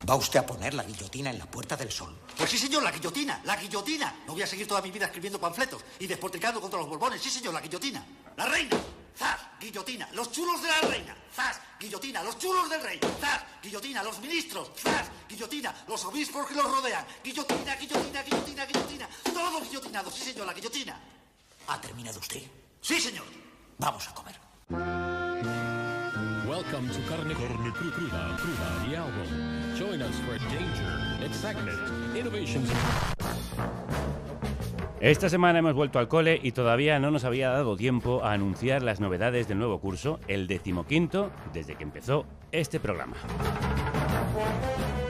¿Va usted a poner la guillotina en la Puerta del Sol? Pues sí, señor, la guillotina, la guillotina. No voy a seguir toda mi vida escribiendo panfletos y despotricando contra los Borbones. Sí, señor, la guillotina. La reina. ¡Zas! Guillotina. Los chulos de la reina. ¡Zas! Guillotina. Los chulos del rey. ¡Zas! Guillotina. Los ministros. ¡Zas! Guillotina. Los obispos que los rodean. Guillotina, guillotina, guillotina, guillotina. Todos guillotinados. Sí, señor, la guillotina. ¿Ha terminado usted? Sí, señor. Vamos a comer. Welcome to Carne Cruda y Album. Join us for danger, excitement, innovations. Esta semana hemos vuelto al cole y todavía no nos había dado tiempo a anunciar las novedades del nuevo curso, el 15º, desde que empezó este programa.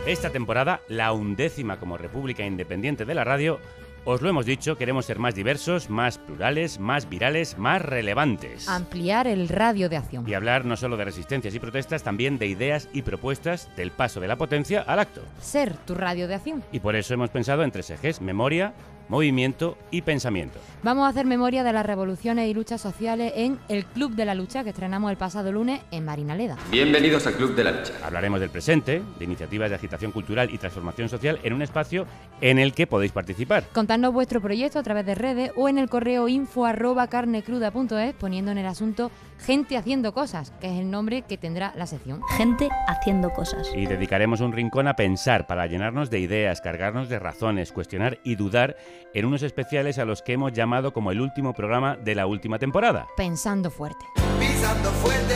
Esta temporada, la 11ª como República Independiente de la Radio, os lo hemos dicho, queremos ser más diversos, más plurales, más virales, más relevantes. Ampliar el radio de acción. Y hablar no solo de resistencias y protestas, también de ideas y propuestas del paso de la potencia al acto. Ser tu radio de acción. Y por eso hemos pensado en 3 ejes: memoria, movimiento y pensamiento. Vamos a hacer memoria de las revoluciones y luchas sociales en el Club de la Lucha que estrenamos el pasado lunes en Marinaleda. Bienvenidos al Club de la Lucha. Hablaremos del presente, de iniciativas de agitación cultural y transformación social en un espacio en el que podéis participar. Contadnos vuestro proyecto a través de redes o en el correo info@carnecruda.es poniendo en el asunto Gente Haciendo Cosas, que es el nombre que tendrá la sección. Gente Haciendo Cosas. Y dedicaremos un rincón a pensar, para llenarnos de ideas, cargarnos de razones, cuestionar y dudar en unos especiales a los que hemos llamado como el último programa de la última temporada. Pensando fuerte. Pisando fuerte.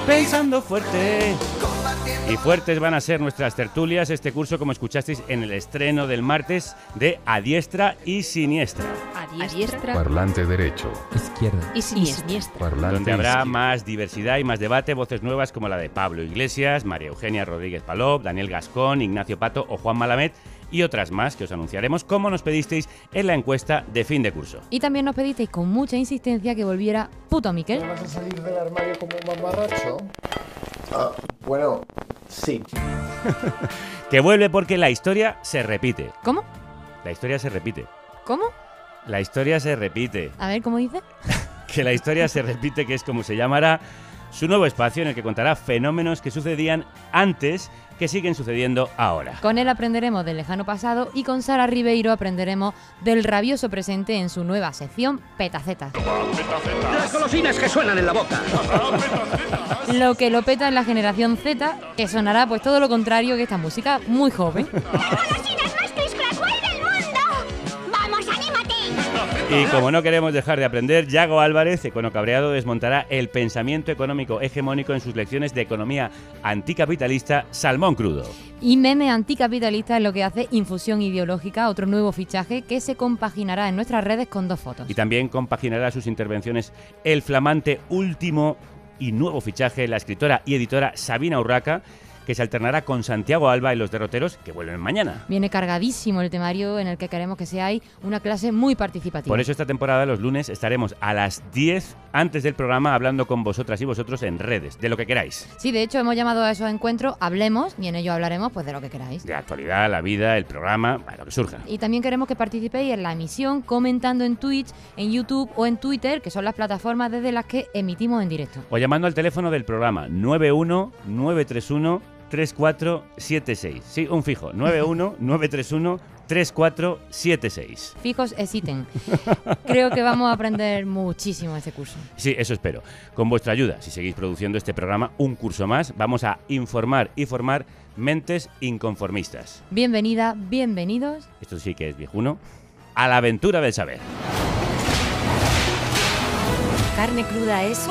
Pensando fuerte. Y fuertes van a ser nuestras tertulias este curso, como escuchasteis en el estreno del martes de A Diestra y Siniestra. A diestra. Parlante derecho. Izquierda. Y siniestra. Parlante Donde habrá izquierda. más diversidad y más debate, voces nuevas como la de Pablo Iglesias, María Eugenia Rodríguez Palop, Daniel Gascón, Ignacio Pato o Juan Malamed, y otras más que os anunciaremos como nos pedisteis en la encuesta de fin de curso. Y también nos pedisteis con mucha insistencia que volviera Puto Miquel. ¿Vas a salir del armario como un mamarracho? Bueno, sí. Que vuelve porque la historia se repite. ¿Cómo? La historia se repite. ¿Cómo? La historia se repite. A ver, ¿cómo dice? Que la historia se repite, que es como se llamará su nuevo espacio en el que contará fenómenos que sucedían antes, que siguen sucediendo ahora. Con él aprenderemos del lejano pasado y con Sara Ribeiro aprenderemos del rabioso presente en su nueva sección Petaceta. Las golosinas que suenan en la boca. Lo que lo peta en la generación Z, que sonará pues todo lo contrario que esta música muy joven. Y como no queremos dejar de aprender, Yago Álvarez, econocabreado, desmontará el pensamiento económico hegemónico en sus lecciones de economía anticapitalista Salmón Crudo. Y meme anticapitalista es lo que hace Infusión Ideológica, otro nuevo fichaje que se compaginará en nuestras redes con 2 fotos. Y también compaginará sus intervenciones el flamante último y nuevo fichaje, la escritora y editora Sabina Urraca, que se alternará con Santiago Alba y los derroteros, que vuelven mañana. Viene cargadísimo el temario en el que queremos que seáis una clase muy participativa. Por eso esta temporada, los lunes, estaremos a las 10 antes del programa hablando con vosotras y vosotros en redes, de lo que queráis. Sí, de hecho hemos llamado a esos encuentros Hablemos, y en ello hablaremos pues de lo que queráis. De la actualidad, la vida, el programa, lo que surja. Y también queremos que participéis en la emisión comentando en Twitch, en YouTube o en Twitter, que son las plataformas desde las que emitimos en directo. O llamando al teléfono del programa 91931 3476. Sí, un fijo. 91931 3476. Fijos existen. Creo que vamos a aprender muchísimo en este curso. Sí, eso espero. Con vuestra ayuda, si seguís produciendo este programa, un curso más, vamos a informar y formar mentes inconformistas. Bienvenida, bienvenidos. Esto sí que es viejuno. A la aventura del saber. Carne Cruda es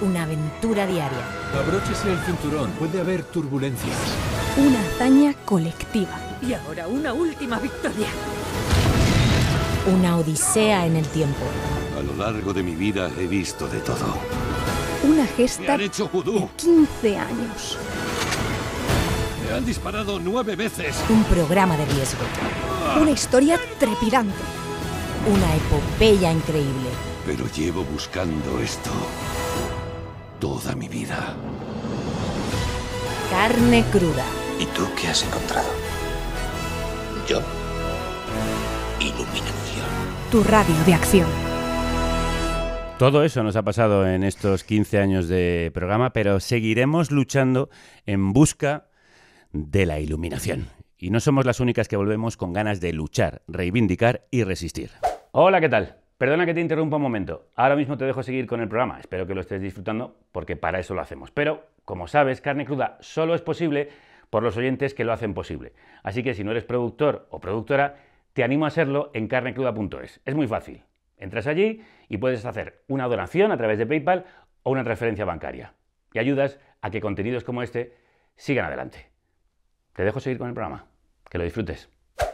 una aventura diaria. Abróchese el cinturón, puede haber turbulencias. Una hazaña colectiva. Y ahora una última victoria. Una odisea en el tiempo. A lo largo de mi vida he visto de todo. Una Me gesta han hecho vudú. de 15 años. Me han disparado 9 veces. Un programa de riesgo. Una historia trepidante. Una epopeya increíble. Pero llevo buscando esto toda mi vida. Carne Cruda. ¿Y tú qué has encontrado? Yo. Iluminación. Tu radio de acción. Todo eso nos ha pasado en estos 15 años de programa, pero seguiremos luchando en busca de la iluminación. Y no somos las únicas que volvemos con ganas de luchar, reivindicar y resistir. Hola, ¿qué tal? Perdona que te interrumpa un momento. Ahora mismo te dejo seguir con el programa. Espero que lo estés disfrutando porque para eso lo hacemos. Pero, como sabes, Carne Cruda solo es posible por los oyentes que lo hacen posible. Así que si no eres productor o productora, te animo a serlo en carnecruda.es. Es muy fácil. Entras allí y puedes hacer una donación a través de PayPal o una transferencia bancaria. Y ayudas a que contenidos como este sigan adelante. Te dejo seguir con el programa. Que lo disfrutes.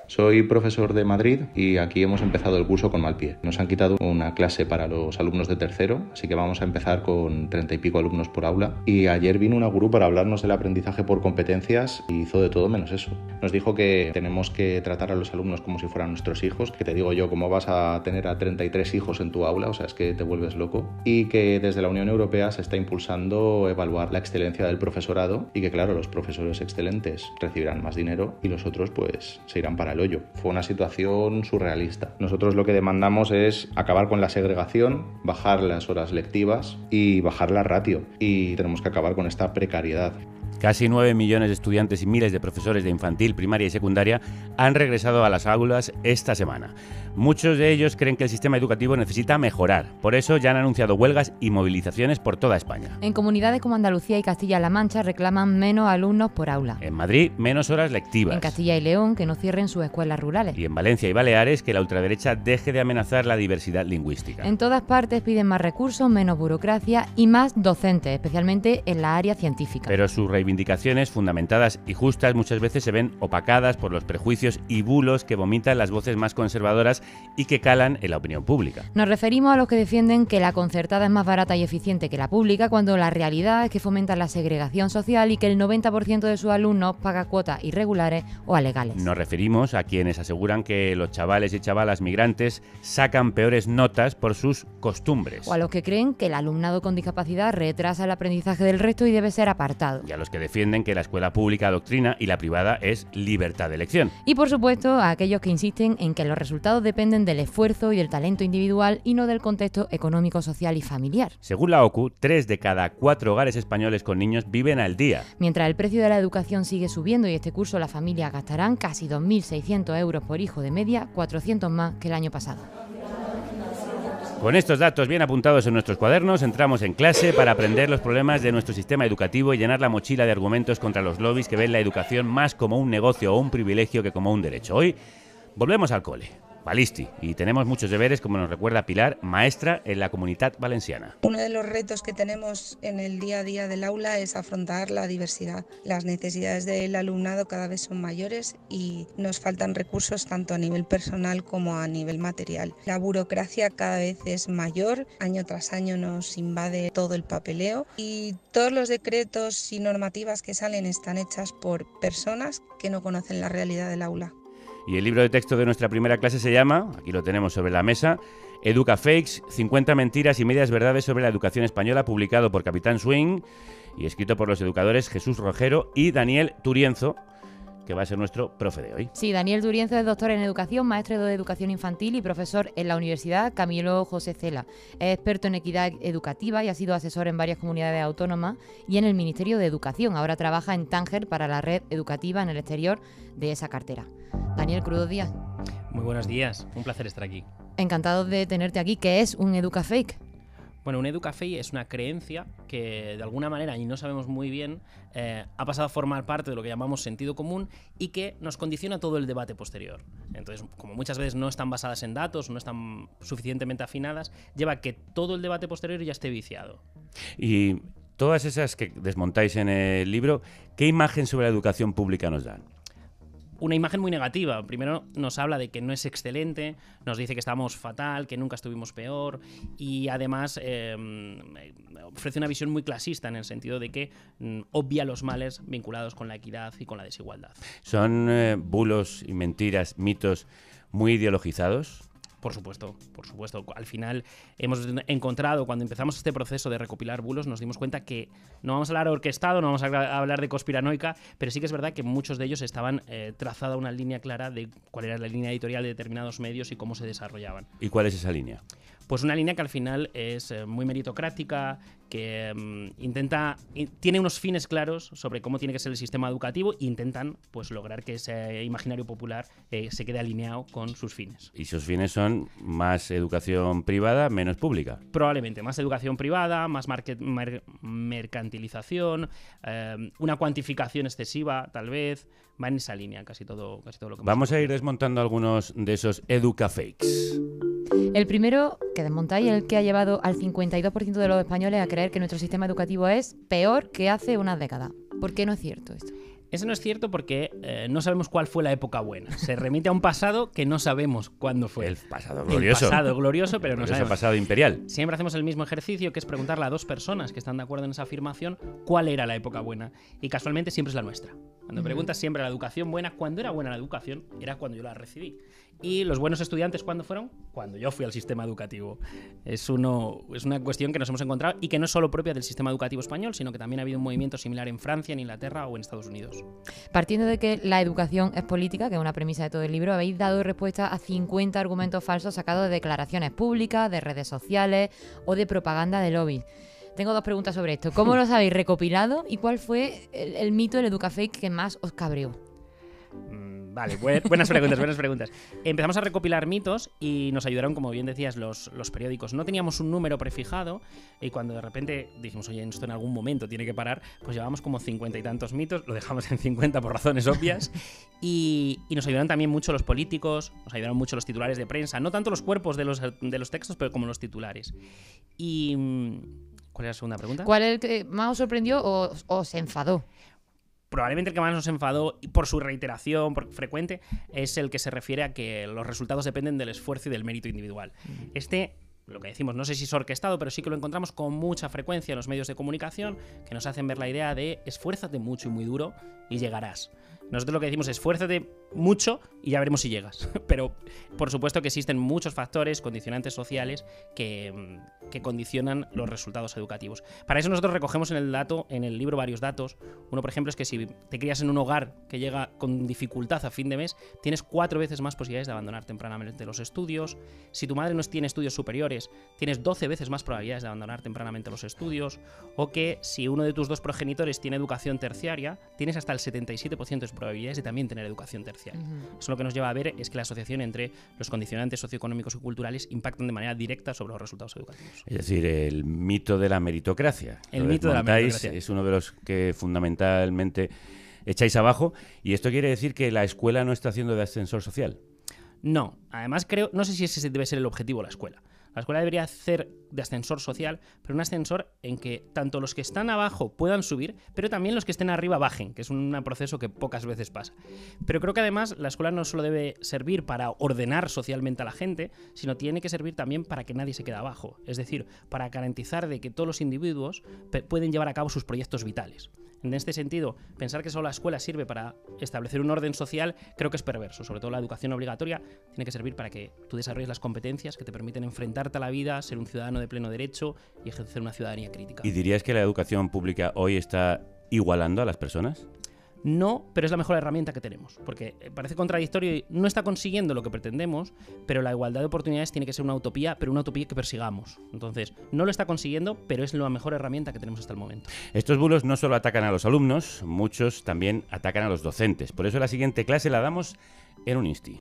Soy profesor de Madrid y aquí hemos empezado el curso con mal pie. Nos han quitado una clase para los alumnos de tercero, así que vamos a empezar con 30 y pico alumnos por aula. Y ayer vino una gurú para hablarnos del aprendizaje por competencias y hizo de todo menos eso. Nos dijo que tenemos que tratar a los alumnos como si fueran nuestros hijos, que te digo yo, ¿cómo vas a tener a 33 hijos en tu aula? O sea, es que te vuelves loco. Y que desde la Unión Europea se está impulsando evaluar la excelencia del profesorado y que, claro, los profesores excelentes recibirán más dinero y los otros pues se irán para el hoyo. Fue una situación surrealista. Nosotros lo que demandamos es acabar con la segregación, bajar las horas lectivas y bajar la ratio. Y tenemos que acabar con esta precariedad. Casi 9 millones de estudiantes y miles de profesores de infantil, primaria y secundaria han regresado a las aulas esta semana. Muchos de ellos creen que el sistema educativo necesita mejorar. Por eso ya han anunciado huelgas y movilizaciones por toda España. En comunidades como Andalucía y Castilla-La Mancha reclaman menos alumnos por aula. En Madrid, menos horas lectivas. En Castilla y León, que no cierren sus escuelas rurales. Y en Valencia y Baleares, que la ultraderecha deje de amenazar la diversidad lingüística. En todas partes piden más recursos, menos burocracia y más docentes, especialmente en la área científica. Pero sus reivindicaciones fundamentadas y justas muchas veces se ven opacadas por los prejuicios y bulos que vomitan las voces más conservadoras y que calan en la opinión pública. Nos referimos a los que defienden que la concertada es más barata y eficiente que la pública, cuando la realidad es que fomentan la segregación social y que el 90% de sus alumnos paga cuotas irregulares o alegales. Nos referimos a quienes aseguran que los chavales y chavalas migrantes sacan peores notas por sus costumbres. O a los que creen que el alumnado con discapacidad retrasa el aprendizaje del resto y debe ser apartado. Y a los que defienden que la escuela pública adoctrina y la privada es libertad de elección. Y por supuesto a aquellos que insisten en que los resultados dependen del esfuerzo y del talento individual y no del contexto económico, social y familiar. Según la OCU, 3 de cada 4 hogares españoles con niños viven al día. Mientras el precio de la educación sigue subiendo y este curso las familias gastarán casi 2.600 euros por hijo de media, 400 más que el año pasado. Con estos datos bien apuntados en nuestros cuadernos, entramos en clase para aprender los problemas de nuestro sistema educativo y llenar la mochila de argumentos contra los lobbies que ven la educación más como un negocio o un privilegio que como un derecho. Hoy volvemos al cole. Balisti, y tenemos muchos deberes, como nos recuerda Pilar, maestra en la Comunitat Valenciana. Uno de los retos que tenemos en el día a día del aula es afrontar la diversidad. Las necesidades del alumnado cada vez son mayores y nos faltan recursos tanto a nivel personal como a nivel material. La burocracia cada vez es mayor, año tras año nos invade todo el papeleo y todos los decretos y normativas que salen están hechas por personas que no conocen la realidad del aula. Y el libro de texto de nuestra primera clase se llama, aquí lo tenemos sobre la mesa, Educa Fakes, 50 mentiras y medias verdades sobre la educación española, publicado por Capitán Swing y escrito por los educadores Jesús Rogero y Daniel Turienzo, que va a ser nuestro profe de hoy. Sí, Daniel Turienzo es doctor en educación, maestro de educación infantil y profesor en la Universidad Camilo José Cela. Es experto en equidad educativa y ha sido asesor en varias comunidades autónomas y en el Ministerio de Educación. Ahora trabaja en Tánger para la red educativa en el exterior de esa cartera. Daniel, crudos días. Muy buenos días, un placer estar aquí. Encantado de tenerte aquí. ¿Qué es un EducaFake? Bueno, un EducaFake es una creencia que de alguna manera, y no sabemos muy bien, ha pasado a formar parte de lo que llamamos sentido común y que nos condiciona todo el debate posterior. Entonces, como muchas veces no están basadas en datos, no están suficientemente afinadas, lleva a que todo el debate posterior ya esté viciado. Y todas esas que desmontáis en el libro, ¿qué imagen sobre la educación pública nos dan? Una imagen muy negativa. Primero nos habla de que no es excelente, nos dice que estamos fatal, que nunca estuvimos peor y además ofrece una visión muy clasista en el sentido de que obvia los males vinculados con la equidad y con la desigualdad. ¿Son bulos y mentiras, mitos muy ideologizados? Por supuesto, por supuesto. Al final hemos encontrado, cuando empezamos este proceso de recopilar bulos, nos dimos cuenta que no vamos a hablar de orquestado, no vamos a hablar de conspiranoica, pero sí que es verdad que muchos de ellos estaban trazada una línea clara de cuál era la línea editorial de determinados medios y cómo se desarrollaban. ¿Y cuál es esa línea? pues una línea que al final es muy meritocrática, que tiene unos fines claros sobre cómo tiene que ser el sistema educativo e intentan pues lograr que ese imaginario popular se quede alineado con sus fines. ¿Y sus fines son más educación privada, menos pública? Probablemente, más educación privada, más mercantilización, una cuantificación excesiva, tal vez. Va en esa línea casi todo lo que Vamos a ir desmontando algunos de esos educafakes. El primero que desmontáis es el que ha llevado al 52% de los españoles a creer que nuestro sistema educativo es peor que hace unas décadas. ¿Por qué no es cierto esto? Eso no es cierto porque no sabemos cuál fue la época buena. Se remite a un pasado que no sabemos cuándo fue. El pasado glorioso. El pasado glorioso, pero no sabemos. El pasado imperial. Siempre hacemos el mismo ejercicio, que es preguntarle a dos personas que están de acuerdo en esa afirmación cuál era la época buena. Y casualmente siempre es la nuestra. Cuando preguntas siempre la educación buena, ¿cuándo era buena la educación? Era cuando yo la recibí. Y los buenos estudiantes, ¿cuándo fueron? Cuando yo fui al sistema educativo. Es una cuestión que nos hemos encontrado y que no es solo propia del sistema educativo español, sino que también ha habido un movimiento similar en Francia, en Inglaterra o en Estados Unidos. Partiendo de que la educación es política, que es una premisa de todo el libro, habéis dado respuesta a 50 argumentos falsos sacados de declaraciones públicas, de redes sociales o de propaganda de lobbies. Tengo dos preguntas sobre esto. ¿Cómo los habéis recopilado y cuál fue el mito del educafake que más os cabreó? Vale, buenas preguntas. Empezamos a recopilar mitos y nos ayudaron, como bien decías, los periódicos. No teníamos un número prefijado y cuando de repente dijimos, oye, esto en algún momento tiene que parar, pues llevábamos como 50 y tantos mitos, lo dejamos en 50 por razones obvias y nos ayudaron también mucho los políticos, nos ayudaron mucho los titulares de prensa, no tanto los cuerpos de los textos, pero como los titulares. Y ¿cuál era la segunda pregunta? ¿Cuál es el que más os sorprendió o os enfadó? Probablemente el que más nos enfadó por su reiteración frecuente es el que se refiere a que los resultados dependen del esfuerzo y del mérito individual. Lo que decimos, no sé si es orquestado, pero sí que lo encontramos con mucha frecuencia en los medios de comunicación, que nos hacen ver la idea de esfuérzate mucho y muy duro y llegarás. Nosotros lo que decimos es esfuérzate mucho y ya veremos si llegas. Pero por supuesto que existen muchos factores, condicionantes sociales que condicionan los resultados educativos. Para eso nosotros recogemos en el libro varios datos. Uno, por ejemplo, es que si te crías en un hogar que llega con dificultad a fin de mes, tienes 4 veces más posibilidades de abandonar tempranamente los estudios. Si tu madre no tiene estudios superiores, tienes 12 veces más probabilidades de abandonar tempranamente los estudios. O que si uno de tus 2 progenitores tiene educación terciaria, tienes hasta el 77% de probabilidades de también tener educación terciaria. Eso lo que nos lleva a ver es que la asociación entre los condicionantes socioeconómicos y culturales impactan de manera directa sobre los resultados educativos. Es decir, el mito de la meritocracia. El mito de la meritocracia. Es uno de los que fundamentalmente echáis abajo. ¿Y esto quiere decir que la escuela no está haciendo de ascensor social? No. Además, no sé si ese debe ser el objetivo de la escuela. La escuela debería hacer de ascensor social, pero un ascensor en que tanto los que están abajo puedan subir, pero también los que estén arriba bajen, que es un proceso que pocas veces pasa. Pero creo que además la escuela no solo debe servir para ordenar socialmente a la gente, sino tiene que servir también para que nadie se quede abajo. Es decir, para garantizar de que todos los individuos pueden llevar a cabo sus proyectos vitales. En este sentido, pensar que solo la escuela sirve para establecer un orden social creo que es perverso. Sobre todo la educación obligatoria tiene que servir para que tú desarrolles las competencias que te permiten enfrentarte a la vida, ser un ciudadano de pleno derecho y ejercer una ciudadanía crítica. ¿Y dirías que la educación pública hoy está igualando a las personas? No, pero es la mejor herramienta que tenemos, porque parece contradictorio y no está consiguiendo lo que pretendemos, pero la igualdad de oportunidades tiene que ser una utopía, pero una utopía que persigamos. Entonces, no lo está consiguiendo, pero es la mejor herramienta que tenemos hasta el momento. Estos bulos no solo atacan a los alumnos, muchos también atacan a los docentes. Por eso la siguiente clase la damos en un insti.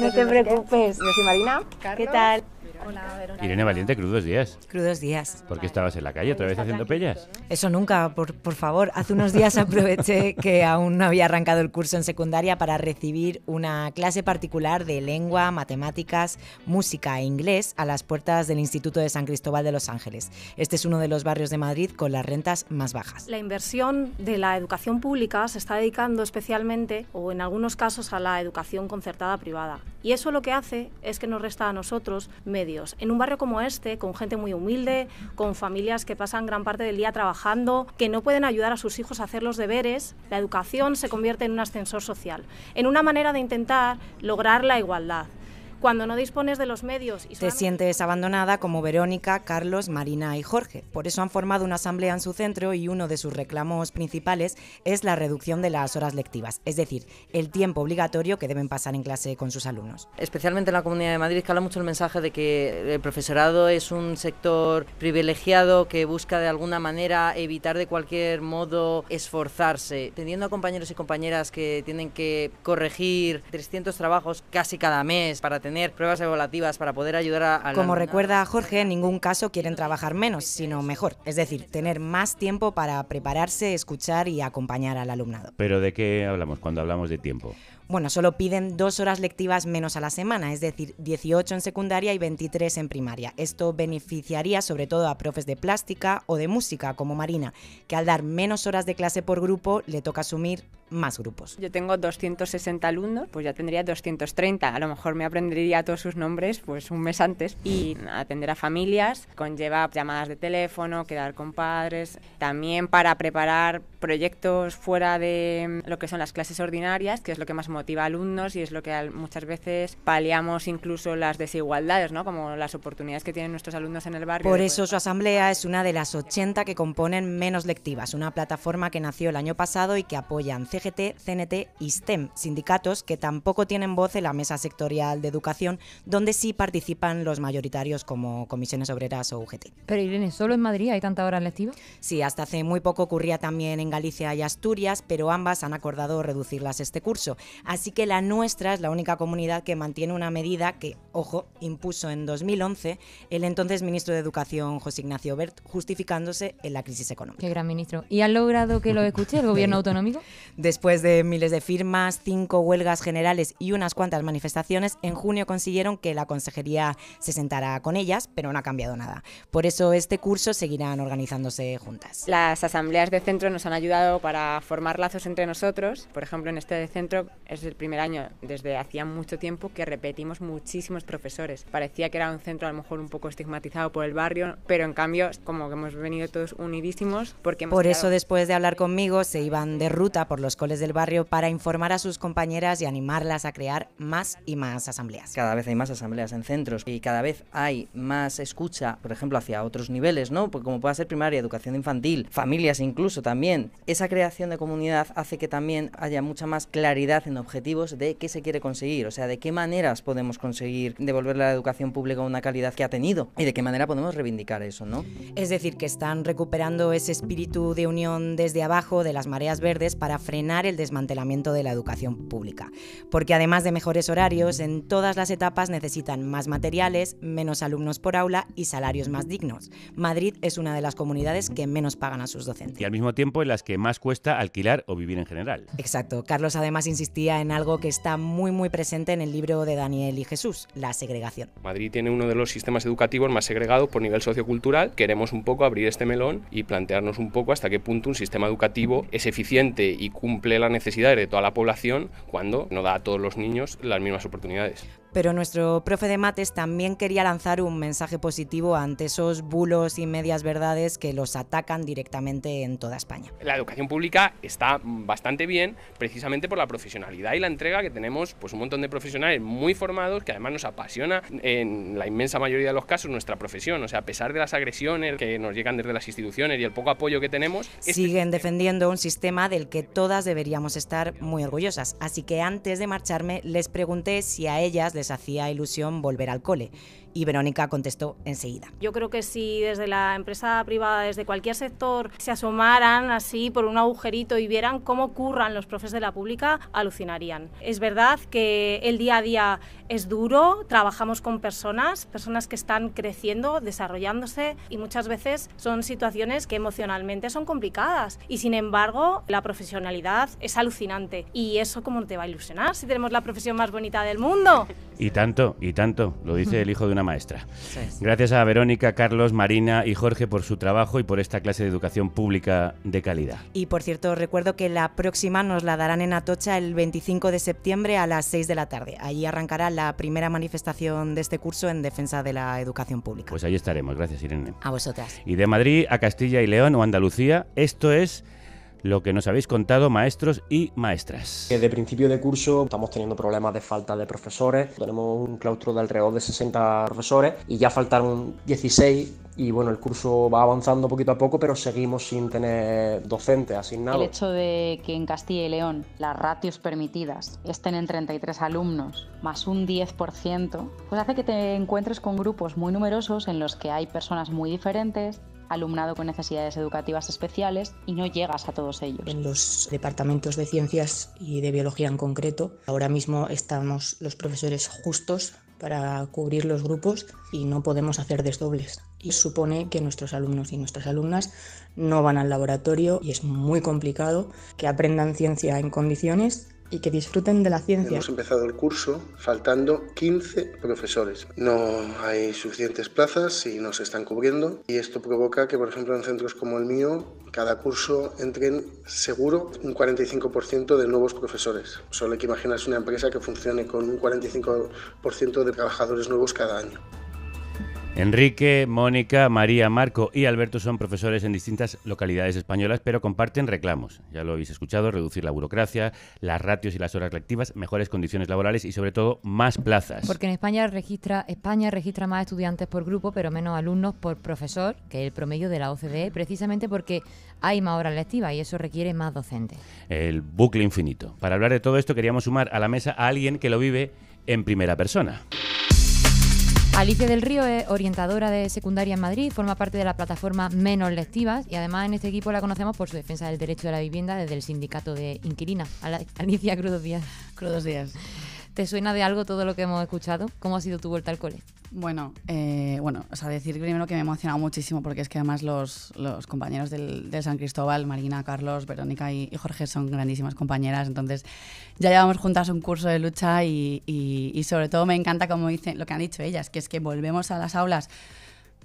No te preocupes, yo soy Marina. ¿Qué tal? Hola, Verónica. Irene Valiente, crudos días. Crudos días. ¿Por qué estabas en la calle otra vez haciendo pellas? Eso nunca, por favor. Hace unos días aproveché que aún no había arrancado el curso en secundaria para recibir una clase particular de lengua, matemáticas, música e inglés a las puertas del Instituto de San Cristóbal de Los Ángeles. Este es uno de los barrios de Madrid con las rentas más bajas. La inversión de la educación pública se está dedicando especialmente, o en algunos casos, a la educación concertada privada. Y eso lo que hace es que nos resta a nosotros medios. En un barrio como este, con gente muy humilde, con familias que pasan gran parte del día trabajando, que no pueden ayudar a sus hijos a hacer los deberes, la educación se convierte en un ascensor social, en una manera de intentar lograr la igualdad. cuando no dispones de los medios y te sientes abandonada como Verónica, Carlos, Marina y Jorge. Por eso han formado una asamblea en su centro y uno de sus reclamos principales es la reducción de las horas lectivas, es decir, el tiempo obligatorio que deben pasar en clase con sus alumnos. Especialmente en la Comunidad de Madrid cala mucho el mensaje de que el profesorado es un sector privilegiado que busca de alguna manera evitar de cualquier modo esforzarse, teniendo a compañeros y compañeras que tienen que corregir 300 trabajos casi cada mes para tener pruebas evaluativas, para poder ayudar a Como recuerda Jorge, en ningún caso quieren trabajar menos, sino mejor, es decir, tener más tiempo para prepararse, escuchar y acompañar al alumnado. ¿Pero de qué hablamos cuando hablamos de tiempo? Bueno, solo piden 2 horas lectivas menos a la semana, es decir, 18 en secundaria y 23 en primaria. Esto beneficiaría sobre todo a profes de plástica o de música, como Marina, que al dar menos horas de clase por grupo le toca asumir más grupos. Yo tengo 260 alumnos, pues ya tendría 230. A lo mejor me aprendería todos sus nombres pues un mes antes. Y atender a familias conlleva llamadas de teléfono, quedar con padres, también para preparar proyectos fuera de lo que son las clases ordinarias, que es lo que más motiva a alumnos y es lo que muchas veces paliamos incluso las desigualdades, ¿no? Como las oportunidades que tienen nuestros alumnos en el barrio. Por eso su asamblea es una de las 80 que componen Menos Lectivas, una plataforma que nació el año pasado y que apoyan CGT, CNT y STEM, sindicatos que tampoco tienen voz en la mesa sectorial de educación, donde sí participan los mayoritarios como Comisiones Obreras o UGT. Pero Irene, ¿solo en Madrid hay tantas horas lectivas? Sí, hasta hace muy poco ocurría también en Galicia y Asturias, pero ambas han acordado reducirlas este curso. Así que la nuestra es la única comunidad que mantiene una medida que, ojo, impuso en 2011 el entonces ministro de Educación, José Ignacio Wert, justificándose en la crisis económica. Qué gran ministro. ¿Y han logrado que lo escuche el gobierno autonómico? Después de miles de firmas, 5 huelgas generales y unas cuantas manifestaciones, en junio consiguieron que la consejería se sentara con ellas, pero no ha cambiado nada. Por eso este curso seguirán organizándose juntas. Las asambleas de centro nos han ayudado para formar lazos entre nosotros. Por ejemplo, en este centro es el primer año desde hacía mucho tiempo que repetimos muchísimos profesores. Parecía que era un centro a lo mejor un poco estigmatizado por el barrio, pero en cambio como que hemos venido todos unidísimos porque Por eso después de hablar conmigo se iban de ruta por los coles del barrio para informar a sus compañeras y animarlas a crear más y más asambleas. Cada vez hay más asambleas en centros y cada vez hay más escucha, por ejemplo, hacia otros niveles, ¿no? Pues como pueda ser primaria, educación infantil, familias incluso también. Esa creación de comunidad hace que también haya mucha más claridad en objetivos de qué se quiere conseguir, o sea, de qué maneras podemos conseguir devolverle a la educación pública una calidad que ha tenido y de qué manera podemos reivindicar eso, ¿no? Es decir, que están recuperando ese espíritu de unión desde abajo de las mareas verdes para frenar el desmantelamiento de la educación pública. Porque además de mejores horarios, en todas las etapas necesitan más materiales, menos alumnos por aula y salarios más dignos. Madrid es una de las comunidades que menos pagan a sus docentes. Y al mismo tiempo en las que más cuesta alquilar o vivir en general. Exacto. Carlos además insistía en algo que está muy presente en el libro de Daniel y Jesús, la segregación. Madrid tiene uno de los sistemas educativos más segregados por nivel sociocultural. Queremos un poco abrir este melón y plantearnos un poco hasta qué punto un sistema educativo es eficiente y cumple las necesidades de toda la población cuando no da a todos los niños las mismas oportunidades. Pero nuestro profe de mates también quería lanzar un mensaje positivo ante esos bulos y medias verdades que los atacan directamente en toda España. La educación pública está bastante bien precisamente por la profesionalidad y la entrega que tenemos, pues un montón de profesionales muy formados que además nos apasiona en la inmensa mayoría de los casos nuestra profesión. O sea, a pesar de las agresiones que nos llegan desde las instituciones y el poco apoyo que tenemos, siguen defendiendo un sistema del que todas deberíamos estar muy orgullosas. Así que antes de marcharme les pregunté si a ellas les hacía ilusión volver al cole. Y Verónica contestó enseguida. Yo creo que si desde la empresa privada, desde cualquier sector, se asomaran así por un agujerito y vieran cómo curran los profes de la pública, alucinarían. Es verdad que el día a día es duro, trabajamos con personas que están creciendo, desarrollándose y muchas veces son situaciones que emocionalmente son complicadas y sin embargo la profesionalidad es alucinante. ¿Y eso cómo te va a ilusionar si tenemos la profesión más bonita del mundo? Y tanto, lo dice el hijo de una maestra. Sí. Gracias a Verónica, Carlos, Marina y Jorge por su trabajo y por esta clase de educación pública de calidad. Y por cierto, recuerdo que la próxima nos la darán en Atocha el 25 de septiembre a las 6 de la tarde. Allí arrancará la primera manifestación de este curso en defensa de la educación pública. Pues ahí estaremos. Gracias, Irene. A vosotras. Y de Madrid a Castilla y León o Andalucía, esto es lo que nos habéis contado maestros y maestras. Desde principio de curso estamos teniendo problemas de falta de profesores. Tenemos un claustro de alrededor de 60 profesores y ya faltaron 16. Y bueno, el curso va avanzando poquito a poco, pero seguimos sin tener docentes asignados. El hecho de que en Castilla y León las ratios permitidas estén en 33 alumnos más un 10%, pues hace que te encuentres con grupos muy numerosos en los que hay personas muy diferentes, alumnado con necesidades educativas especiales, y no llegas a todos ellos. En los departamentos de ciencias y de biología en concreto, ahora mismo estamos los profesores justos para cubrir los grupos y no podemos hacer desdobles. Y supone que nuestros alumnos y nuestras alumnas no van al laboratorio y es muy complicado que aprendan ciencia en condiciones y que disfruten de la ciencia. Hemos empezado el curso faltando 15 profesores. No hay suficientes plazas y no se están cubriendo, y esto provoca que, por ejemplo, en centros como el mío, cada curso entren seguro un 45% de nuevos profesores. Solo hay que imaginarse una empresa que funcione con un 45% de trabajadores nuevos cada año. Enrique, Mónica, María, Marco y Alberto son profesores en distintas localidades españolas, pero comparten reclamos. Ya lo habéis escuchado: reducir la burocracia, las ratios y las horas lectivas, mejores condiciones laborales y, sobre todo, más plazas. Porque en España registra más estudiantes por grupo, pero menos alumnos por profesor, que es el promedio de la OCDE, precisamente porque hay más horas lectivas y eso requiere más docentes. El bucle infinito. Para hablar de todo esto queríamos sumar a la mesa a alguien que lo vive en primera persona. Alicia del Río es orientadora de secundaria en Madrid, forma parte de la plataforma Menos Lectivas y además en este equipo la conocemos por su defensa del derecho de la vivienda desde el sindicato de inquilinas. Alicia, crudos días. Crudos días. ¿Te suena de algo todo lo que hemos escuchado? ¿Cómo ha sido tu vuelta al cole? Bueno, decir primero que me he emocionado muchísimo porque es que además los compañeros del San Cristóbal, Marina, Carlos, Verónica y Jorge son grandísimas compañeras, entonces ya llevamos juntas un curso de lucha y sobre todo me encanta como dicen lo que han dicho ellas, que es que volvemos a las aulas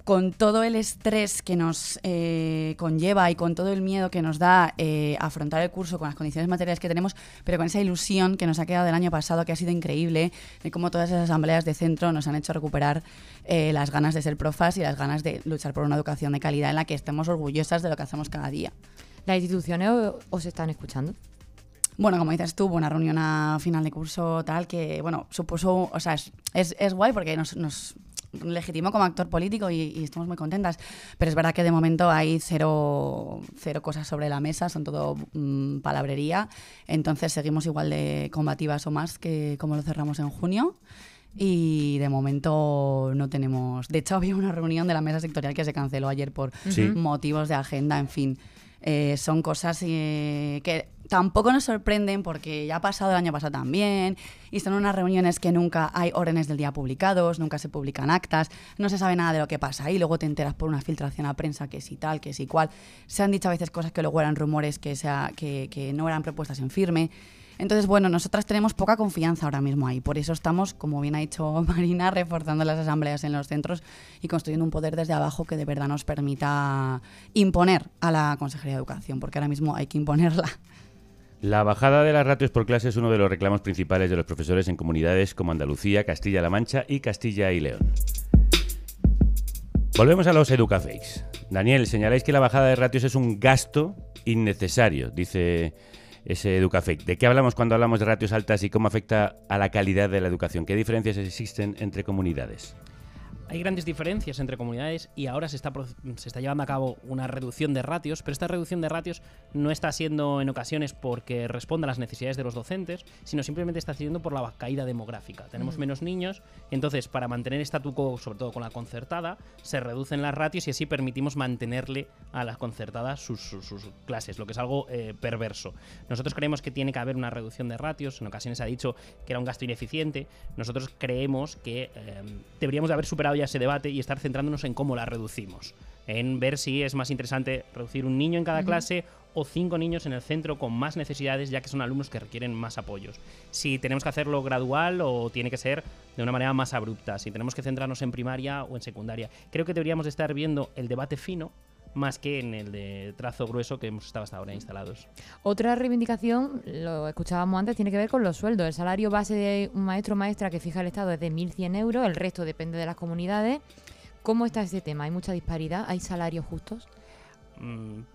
con todo el estrés que nos conlleva y con todo el miedo que nos da afrontar el curso con las condiciones materiales que tenemos, pero con esa ilusión que nos ha quedado del año pasado, que ha sido increíble, de cómo todas esas asambleas de centro nos han hecho recuperar las ganas de ser profas y las ganas de luchar por una educación de calidad en la que estemos orgullosas de lo que hacemos cada día. ¿Las instituciones os están escuchando? Bueno, como dices tú, una reunión a final de curso tal que, bueno, supuso, o sea, es guay porque nos legitimó como actor político y estamos muy contentas, pero es verdad que de momento hay cero cosas sobre la mesa, son todo palabrería, entonces seguimos igual de combativas o más que como lo cerramos en junio. Y de momento no tenemos... De hecho, había una reunión de la mesa sectorial que se canceló ayer por motivos de agenda, en fin. Son cosas que tampoco nos sorprenden porque ya ha pasado el año pasado también y son unas reuniones que nunca hay órdenes del día publicados, nunca se publican actas, no se sabe nada de lo que pasa ahí, luego te enteras por una filtración a prensa que sí tal, que sí cual. Se han dicho a veces cosas que luego eran rumores, que no eran propuestas en firme. Entonces, bueno, nosotras tenemos poca confianza ahora mismo ahí. Por eso estamos, como bien ha dicho Marina, reforzando las asambleas en los centros y construyendo un poder desde abajo que de verdad nos permita imponer a la Consejería de Educación, porque ahora mismo hay que imponerla. La bajada de las ratios por clase es uno de los reclamos principales de los profesores en comunidades como Andalucía, Castilla-La Mancha y Castilla y León. Volvemos a los educafakes. Daniel, señaláis que la bajada de ratios es un gasto innecesario, dice ese educafake. ¿De qué hablamos cuando hablamos de ratios altas y cómo afecta a la calidad de la educación? ¿Qué diferencias existen entre comunidades? Hay grandes diferencias entre comunidades y ahora se está llevando a cabo una reducción de ratios, pero esta reducción de ratios no está siendo en ocasiones porque responda a las necesidades de los docentes, sino simplemente está siendo por la caída demográfica. Tenemos menos niños, entonces para mantener statu quo, sobre todo con la concertada, se reducen las ratios y así permitimos mantenerle a las concertadas sus clases, lo que es algo perverso. Nosotros creemos que tiene que haber una reducción de ratios, en ocasiones se ha dicho que era un gasto ineficiente, nosotros creemos que deberíamos de haber superado ya ese debate y estar centrándonos en cómo la reducimos, en ver si es más interesante reducir un niño en cada clase o 5 niños en el centro con más necesidades, ya que son alumnos que requieren más apoyos. Si tenemos que hacerlo gradual o tiene que ser de una manera más abrupta, si tenemos que centrarnos en primaria o en secundaria. Creo que deberíamos de estar viendo el debate fino más que en el de trazo grueso que hemos estado hasta ahora instalados. Otra reivindicación, lo escuchábamos antes, tiene que ver con los sueldos. El salario base de un maestro o maestra que fija el Estado es de 1.100 euros, el resto depende de las comunidades. ¿Cómo está ese tema? ¿Hay mucha disparidad? ¿Hay salarios justos?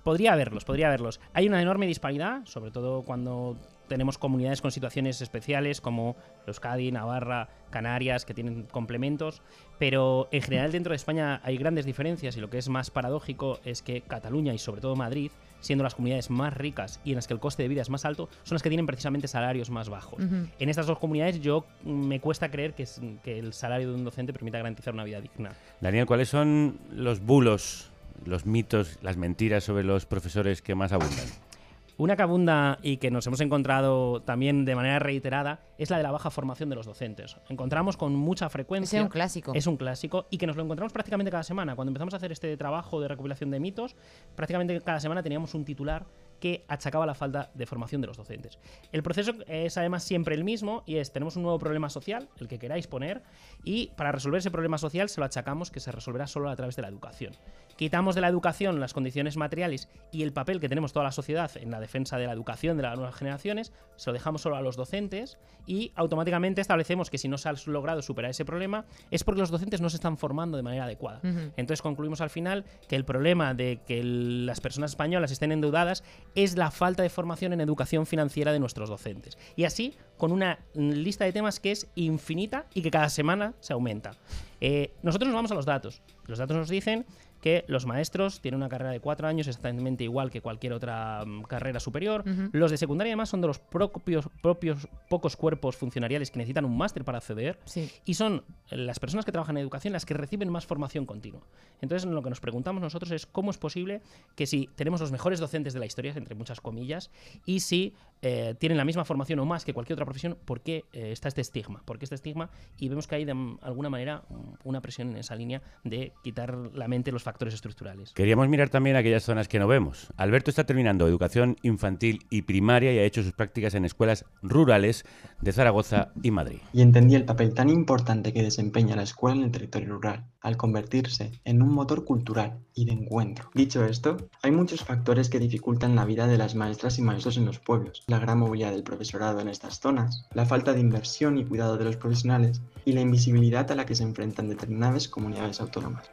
Podría haberlos. Hay una enorme disparidad, sobre todo cuando tenemos comunidades con situaciones especiales como Euskadi, Navarra, Canarias, que tienen complementos, pero en general dentro de España hay grandes diferencias, y lo que es más paradójico es que Cataluña y sobre todo Madrid, siendo las comunidades más ricas y en las que el coste de vida es más alto, son las que tienen precisamente salarios más bajos. En estas dos comunidades me cuesta creer que el salario de un docente permita garantizar una vida digna. Daniel, ¿cuáles son los bulos, los mitos, las mentiras sobre los profesores que más abundan? Una que abunda y que nos hemos encontrado también de manera reiterada es la de la baja formación de los docentes. Encontramos con mucha frecuencia... Es un clásico. Es un clásico y que nos lo encontramos prácticamente cada semana. Cuando empezamos a hacer este trabajo de recopilación de mitos, prácticamente cada semana teníamos un titular que achacaba la falta de formación de los docentes. El proceso es además siempre el mismo, y tenemos un nuevo problema social, el que queráis poner, y para resolver ese problema social se lo achacamos que se resolverá solo a través de la educación. Quitamos de la educación las condiciones materiales y el papel que tenemos toda la sociedad en la defensa de la educación de las nuevas generaciones, se lo dejamos solo a los docentes y automáticamente establecemos que si no se ha logrado superar ese problema es porque los docentes no se están formando de manera adecuada. Entonces concluimos al final que el problema de que las personas españolas estén endeudadas es la falta de formación en educación financiera de nuestros docentes. Y así, con una lista de temas que es infinita y que cada semana se aumenta. Nosotros nos vamos a los datos. Los datos nos dicen que los maestros tienen una carrera de 4 años exactamente igual que cualquier otra carrera superior. Los de secundaria además son de los propios pocos cuerpos funcionariales que necesitan un máster para acceder, y son las personas que trabajan en educación las que reciben más formación continua. Entonces lo que nos preguntamos nosotros es cómo es posible que si tenemos los mejores docentes de la historia, entre muchas comillas, y si tienen la misma formación o más que cualquier otra profesión, ¿por qué está este estigma? ¿Por qué este estigma? Y vemos que hay de alguna manera una presión en esa línea de quitar la mente los factores estructurales. Queríamos mirar también aquellas zonas que no vemos. Alberto está terminando educación infantil y primaria y ha hecho sus prácticas en escuelas rurales de Zaragoza y Madrid. Y entendí el papel tan importante que desempeña la escuela en el territorio rural, al convertirse en un motor cultural y de encuentro. Dicho esto, hay muchos factores que dificultan la vida de las maestras y maestros en los pueblos. La gran movilidad del profesorado en estas zonas, la falta de inversión y cuidado de los profesionales y la invisibilidad a la que se enfrentan determinadas comunidades autónomas.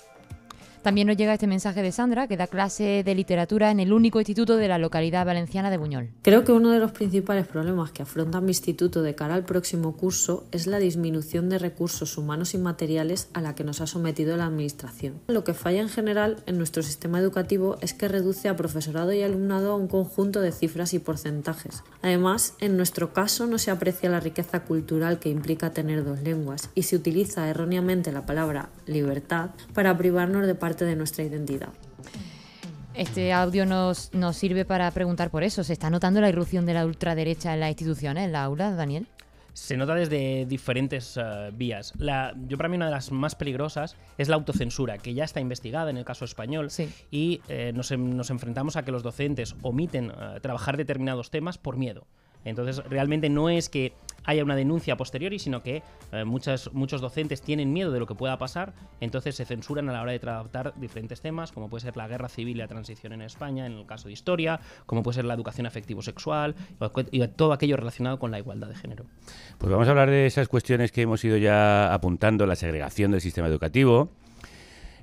También nos llega este mensaje de Sandra, que da clase de literatura en el único instituto de la localidad valenciana de Buñol. Creo que uno de los principales problemas que afronta mi instituto de cara al próximo curso es la disminución de recursos humanos y materiales a la que nos ha sometido la Administración. Lo que falla en general en nuestro sistema educativo es que reduce a profesorado y alumnado a un conjunto de cifras y porcentajes. Además, en nuestro caso no se aprecia la riqueza cultural que implica tener dos lenguas y se utiliza erróneamente la palabra libertad para privarnos de parte de nuestra identidad. Este audio nos sirve para preguntar por eso. ¿Se está notando la irrupción de la ultraderecha en las instituciones, en la aula, Daniel? Se nota desde diferentes vías. Para mí una de las más peligrosas es la autocensura, que ya está investigada en el caso español, y nos enfrentamos a que los docentes omiten trabajar determinados temas por miedo. Entonces, realmente no es que haya una denuncia a posteriori, sino que muchos docentes tienen miedo de lo que pueda pasar, entonces se censuran a la hora de tratar diferentes temas, como puede ser la guerra civil y la transición en España, en el caso de historia, como puede ser la educación afectivo-sexual y todo aquello relacionado con la igualdad de género. Pues vamos a hablar de esas cuestiones que hemos ido ya apuntando, la segregación del sistema educativo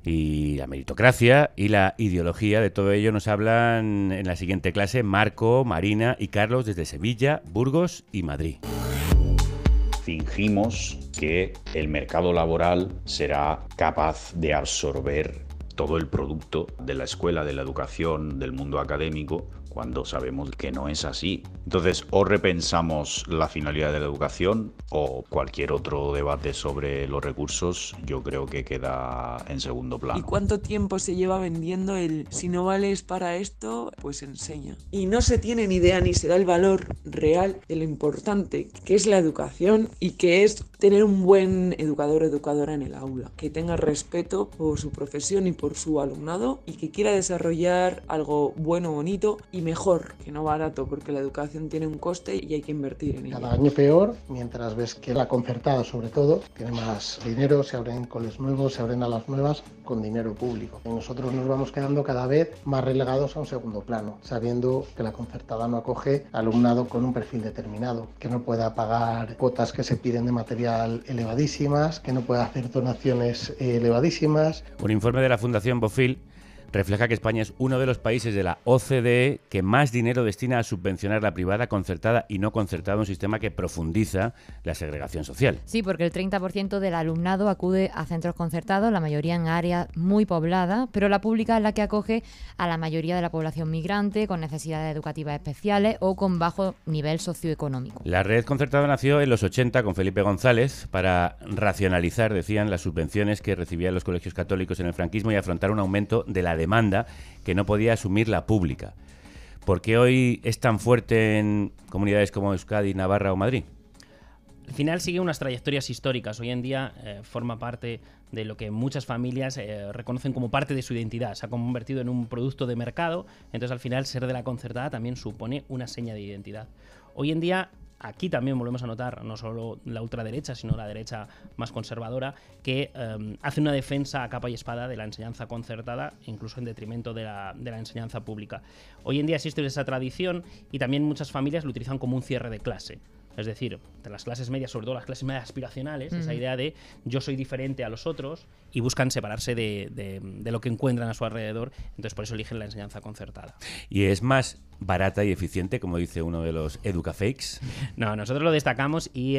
y la meritocracia y la ideología. De todo ello nos hablan en la siguiente clase Marco, Marina y Carlos desde Sevilla, Burgos y Madrid. Fingimos que el mercado laboral será capaz de absorber todo el producto de la escuela, de la educación, del mundo académico, cuando sabemos que no es así. Entonces, o repensamos la finalidad de la educación o cualquier otro debate sobre los recursos, yo creo que queda en segundo plano. ¿Y cuánto tiempo se lleva vendiendo el si no vales para esto, pues enseña? Y no se tiene ni idea ni se da el valor real de lo importante que es la educación y que es tener un buen educador o educadora en el aula, que tenga respeto por su profesión y por su alumnado y que quiera desarrollar algo bueno, bonito y mejor, que no barato, porque la educación tiene un coste y hay que invertir en ella. Cada año peor, mientras ves que la concertada sobre todo tiene más dinero, se abren coles nuevos, se abren alas nuevas con dinero público. Y nosotros nos vamos quedando cada vez más relegados a un segundo plano, sabiendo que la concertada no acoge alumnado con un perfil determinado, que no pueda pagar cuotas que se piden de material elevadísimas, que no pueda hacer donaciones elevadísimas. Un informe de la Fundación Bofill refleja que España es uno de los países de la OCDE que más dinero destina a subvencionar la privada, concertada y no concertada, un sistema que profundiza la segregación social. Sí, porque el 30% del alumnado acude a centros concertados, la mayoría en áreas muy pobladas, pero la pública es la que acoge a la mayoría de la población migrante con necesidades educativas especiales o con bajo nivel socioeconómico. La red concertada nació en los 80 con Felipe González para racionalizar, decían, las subvenciones que recibían los colegios católicos en el franquismo y afrontar un aumento de la demanda que no podía asumir la pública. ¿Por qué hoy es tan fuerte en comunidades como Euskadi, Navarra o Madrid? Al final sigue unas trayectorias históricas. Hoy en día forma parte de lo que muchas familias reconocen como parte de su identidad. Se ha convertido en un producto de mercado, entonces al final ser de la concertada también supone una seña de identidad. Hoy en día aquí también volvemos a notar, no solo la ultraderecha, sino la derecha más conservadora, que hace una defensa a capa y espada de la enseñanza concertada, incluso en detrimento de la enseñanza pública. Hoy en día existe esa tradición y también muchas familias lo utilizan como un cierre de clase. Es decir, de las clases medias, sobre todo las clases medias aspiracionales, esa idea de yo soy diferente a los otros y buscan separarse de lo que encuentran a su alrededor, entonces por eso eligen la enseñanza concertada. ¿Y es más barata y eficiente, como dice uno de los educafakes? No, nosotros lo destacamos y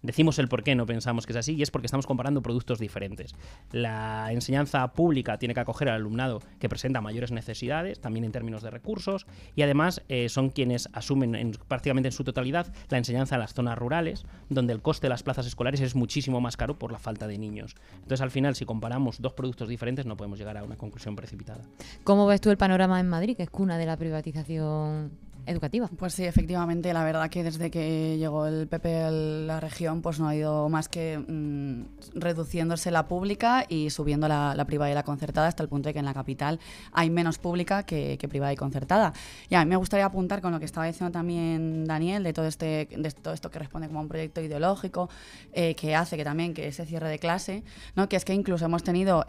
decimos el por qué no pensamos que es así, y es porque estamos comparando productos diferentes. La enseñanza pública tiene que acoger al alumnado que presenta mayores necesidades, también en términos de recursos, y además son quienes asumen prácticamente en su totalidad la enseñanza en las zonas rurales, donde el coste de las plazas escolares es muchísimo más caro por la falta de niños. Entonces, al final, si comparamos dos productos diferentes, no podemos llegar a una conclusión precipitada. ¿Cómo ves tú el panorama en Madrid, que es cuna de la privatización educativa? Pues sí, efectivamente, la verdad que desde que llegó el PP a la región, pues no ha ido más que reduciéndose la pública y subiendo la privada y la concertada, hasta el punto de que en la capital hay menos pública que privada y concertada. Y a mí me gustaría apuntar con lo que estaba diciendo también Daniel, de todo esto que responde como un proyecto ideológico, que hace que ese cierre de clase, ¿no? Que es que incluso hemos tenido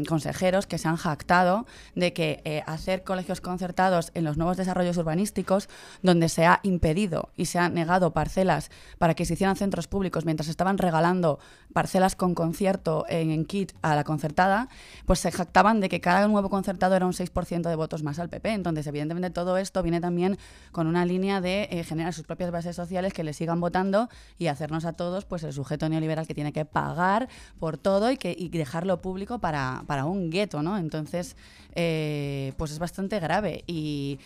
consejeros que se han jactado de que hacer colegios concertados en los nuevos desarrollos urbanísticos, donde se ha impedido y se ha negado parcelas para que se hicieran centros públicos mientras estaban regalando parcelas con concierto en kit a la concertada, pues se jactaban de que cada nuevo concertado era un 6% de votos más al PP. Entonces, evidentemente, todo esto viene también con una línea de generar sus propias bases sociales que le sigan votando y hacernos a todos pues el sujeto neoliberal que tiene que pagar por todo y dejarlo público para un gueto, ¿no? Entonces, pues es bastante grave. Y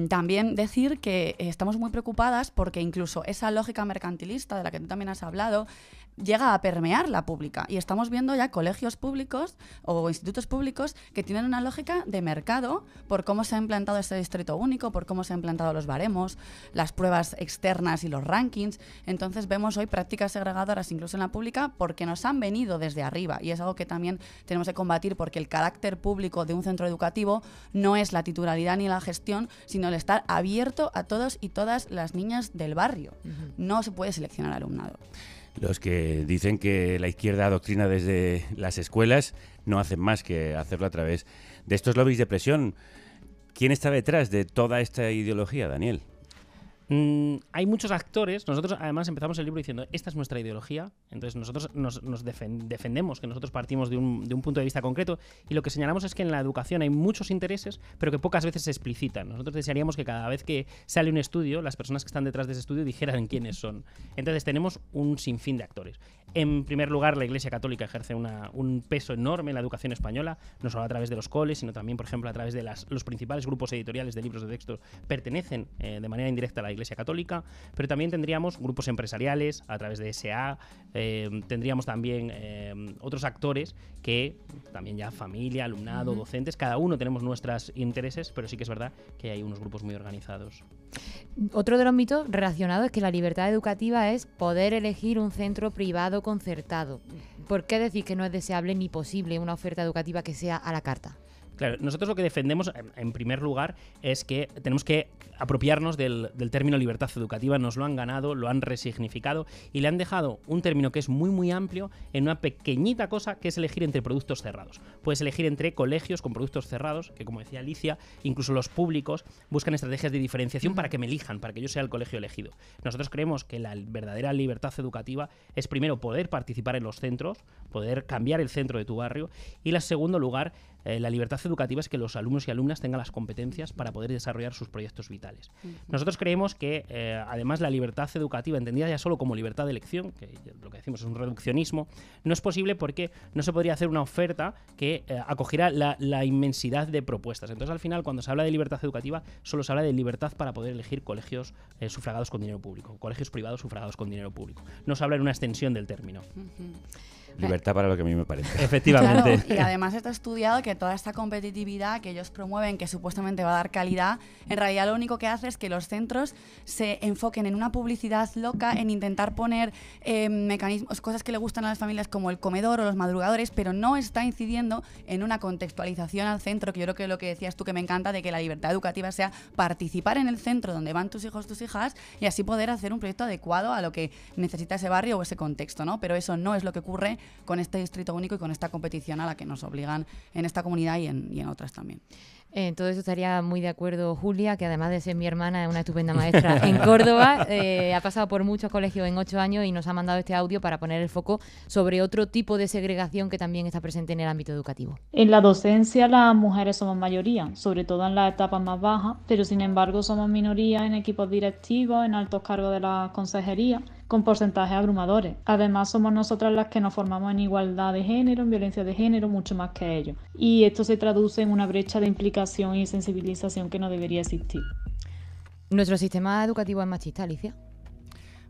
también decir que estamos muy preocupadas porque incluso esa lógica mercantilista de la que tú también has hablado llega a permear la pública, y estamos viendo ya colegios públicos o institutos públicos que tienen una lógica de mercado por cómo se ha implantado este distrito único, por cómo se han implantado los baremos, las pruebas externas y los rankings. Entonces vemos hoy prácticas segregadoras incluso en la pública porque nos han venido desde arriba, y es algo que también tenemos que combatir, porque el carácter público de un centro educativo no es la titularidad ni la gestión, sino el estar abierto a todos y todas las niñas del barrio. No se puede seleccionar alumnado. Los que dicen que la izquierda adoctrina desde las escuelas no hacen más que hacerlo a través de estos lobbies de presión. ¿Quién está detrás de toda esta ideología, Daniel? Hay muchos actores. Nosotros además empezamos el libro diciendo esta es nuestra ideología, entonces nosotros nos defendemos que nosotros partimos de un punto de vista concreto, y lo que señalamos es que en la educación hay muchos intereses pero que pocas veces se explicitan. Nosotros desearíamos que cada vez que sale un estudio, las personas que están detrás de ese estudio dijeran quiénes son. Entonces tenemos un sinfín de actores. En primer lugar, la Iglesia Católica ejerce un peso enorme en la educación española, no solo a través de los coles, sino también, por ejemplo, a través de los principales grupos editoriales de libros de texto pertenecen de manera indirecta a la Iglesia Católica, pero también tendríamos grupos empresariales a través de SA, tendríamos también otros actores que también ya familia, alumnado, docentes, cada uno tenemos nuestros intereses, pero sí que es verdad que hay unos grupos muy organizados. Otro de los mitos relacionados es que la libertad educativa es poder elegir un centro privado concertado. ¿Por qué decir que no es deseable ni posible una oferta educativa que sea a la carta? Claro, nosotros lo que defendemos, en primer lugar, es que tenemos que apropiarnos del término libertad educativa. Nos lo han ganado, lo han resignificado y le han dejado un término que es muy muy amplio en una pequeñita cosa, que es elegir entre productos cerrados. Puedes elegir entre colegios con productos cerrados, que como decía Alicia, incluso los públicos buscan estrategias de diferenciación para que me elijan, para que yo sea el colegio elegido. Nosotros creemos que la verdadera libertad educativa es primero poder participar en los centros, poder cambiar el centro de tu barrio, y en segundo lugar, la libertad educativa es que los alumnos y alumnas tengan las competencias para poder desarrollar sus proyectos vitales. Nosotros creemos que, además, la libertad educativa, entendida ya solo como libertad de elección, que lo que decimos es un reduccionismo, no es posible porque no se podría hacer una oferta que acogiera la inmensidad de propuestas. Entonces, al final, cuando se habla de libertad educativa, solo se habla de libertad para poder elegir colegios sufragados con dinero público, colegios privados sufragados con dinero público. No se habla en una extensión del término. Libertad para lo que a mí me parece. Efectivamente. Claro, y además está estudiado que toda esta competitividad que ellos promueven, que supuestamente va a dar calidad, en realidad lo único que hace es que los centros se enfoquen en una publicidad loca, en intentar poner mecanismos, cosas que le gustan a las familias como el comedor o los madrugadores, pero no está incidiendo en una contextualización al centro, que yo creo que lo que decías tú que me encanta, de que la libertad educativa sea participar en el centro donde van tus hijos, tus hijas, y así poder hacer un proyecto adecuado a lo que necesita ese barrio o ese contexto, ¿no? Pero eso no es lo que ocurre con este distrito único y con esta competición a la que nos obligan en esta comunidad y en otras también. En todo eso estaría muy de acuerdo Julia, que además de ser mi hermana es una estupenda maestra en Córdoba, ha pasado por muchos colegios en 8 años y nos ha mandado este audio para poner el foco sobre otro tipo de segregación que también está presente en el ámbito educativo. En la docencia las mujeres somos mayoría, sobre todo en las etapas más bajas, pero sin embargo somos minoría en equipos directivos, en altos cargos de la consejería, con porcentajes abrumadores. Además somos nosotras las que nos formamos en igualdad de género, en violencia de género, mucho más que ellos. Y esto se traduce en una brecha de implicación y sensibilización que no debería existir. ¿Nuestro sistema educativo es machista, Alicia?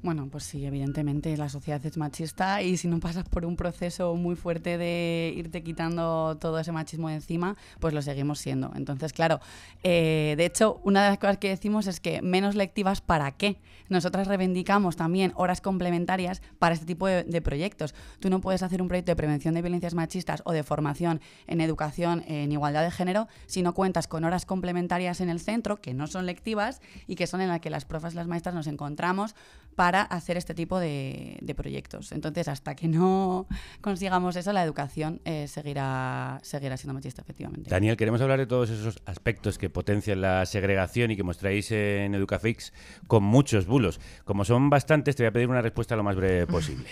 Bueno, pues sí, evidentemente la sociedad es machista y si no pasas por un proceso muy fuerte de irte quitando todo ese machismo de encima, pues lo seguimos siendo. Entonces, claro, de hecho, una de las cosas que decimos es que menos lectivas, ¿para qué? Nosotras reivindicamos también horas complementarias para este tipo de proyectos. Tú no puedes hacer un proyecto de prevención de violencias machistas o de formación en educación en igualdad de género si no cuentas con horas complementarias en el centro, que no son lectivas y que son en las que las profes y las maestras nos encontramos para hacer este tipo de proyectos. Entonces, hasta que no consigamos eso, la educación seguirá siendo machista, efectivamente. Daniel, queremos hablar de todos esos aspectos que potencian la segregación y que mostráis en Educafix con muchos bulos. Como son bastantes, te voy a pedir una respuesta lo más breve posible.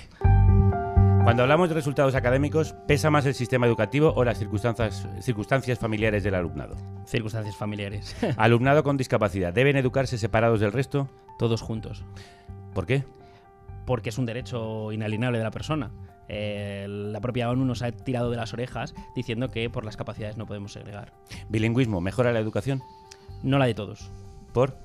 Cuando hablamos de resultados académicos, ¿pesa más el sistema educativo o las circunstancias familiares del alumnado? Circunstancias familiares. Alumnado con discapacidad, ¿deben educarse separados del resto? Todos juntos. ¿Por qué? Porque es un derecho inalienable de la persona. La propia ONU nos ha tirado de las orejas diciendo que por las capacidades no podemos segregar. ¿Bilingüismo mejora la educación? No la de todos. ¿Por?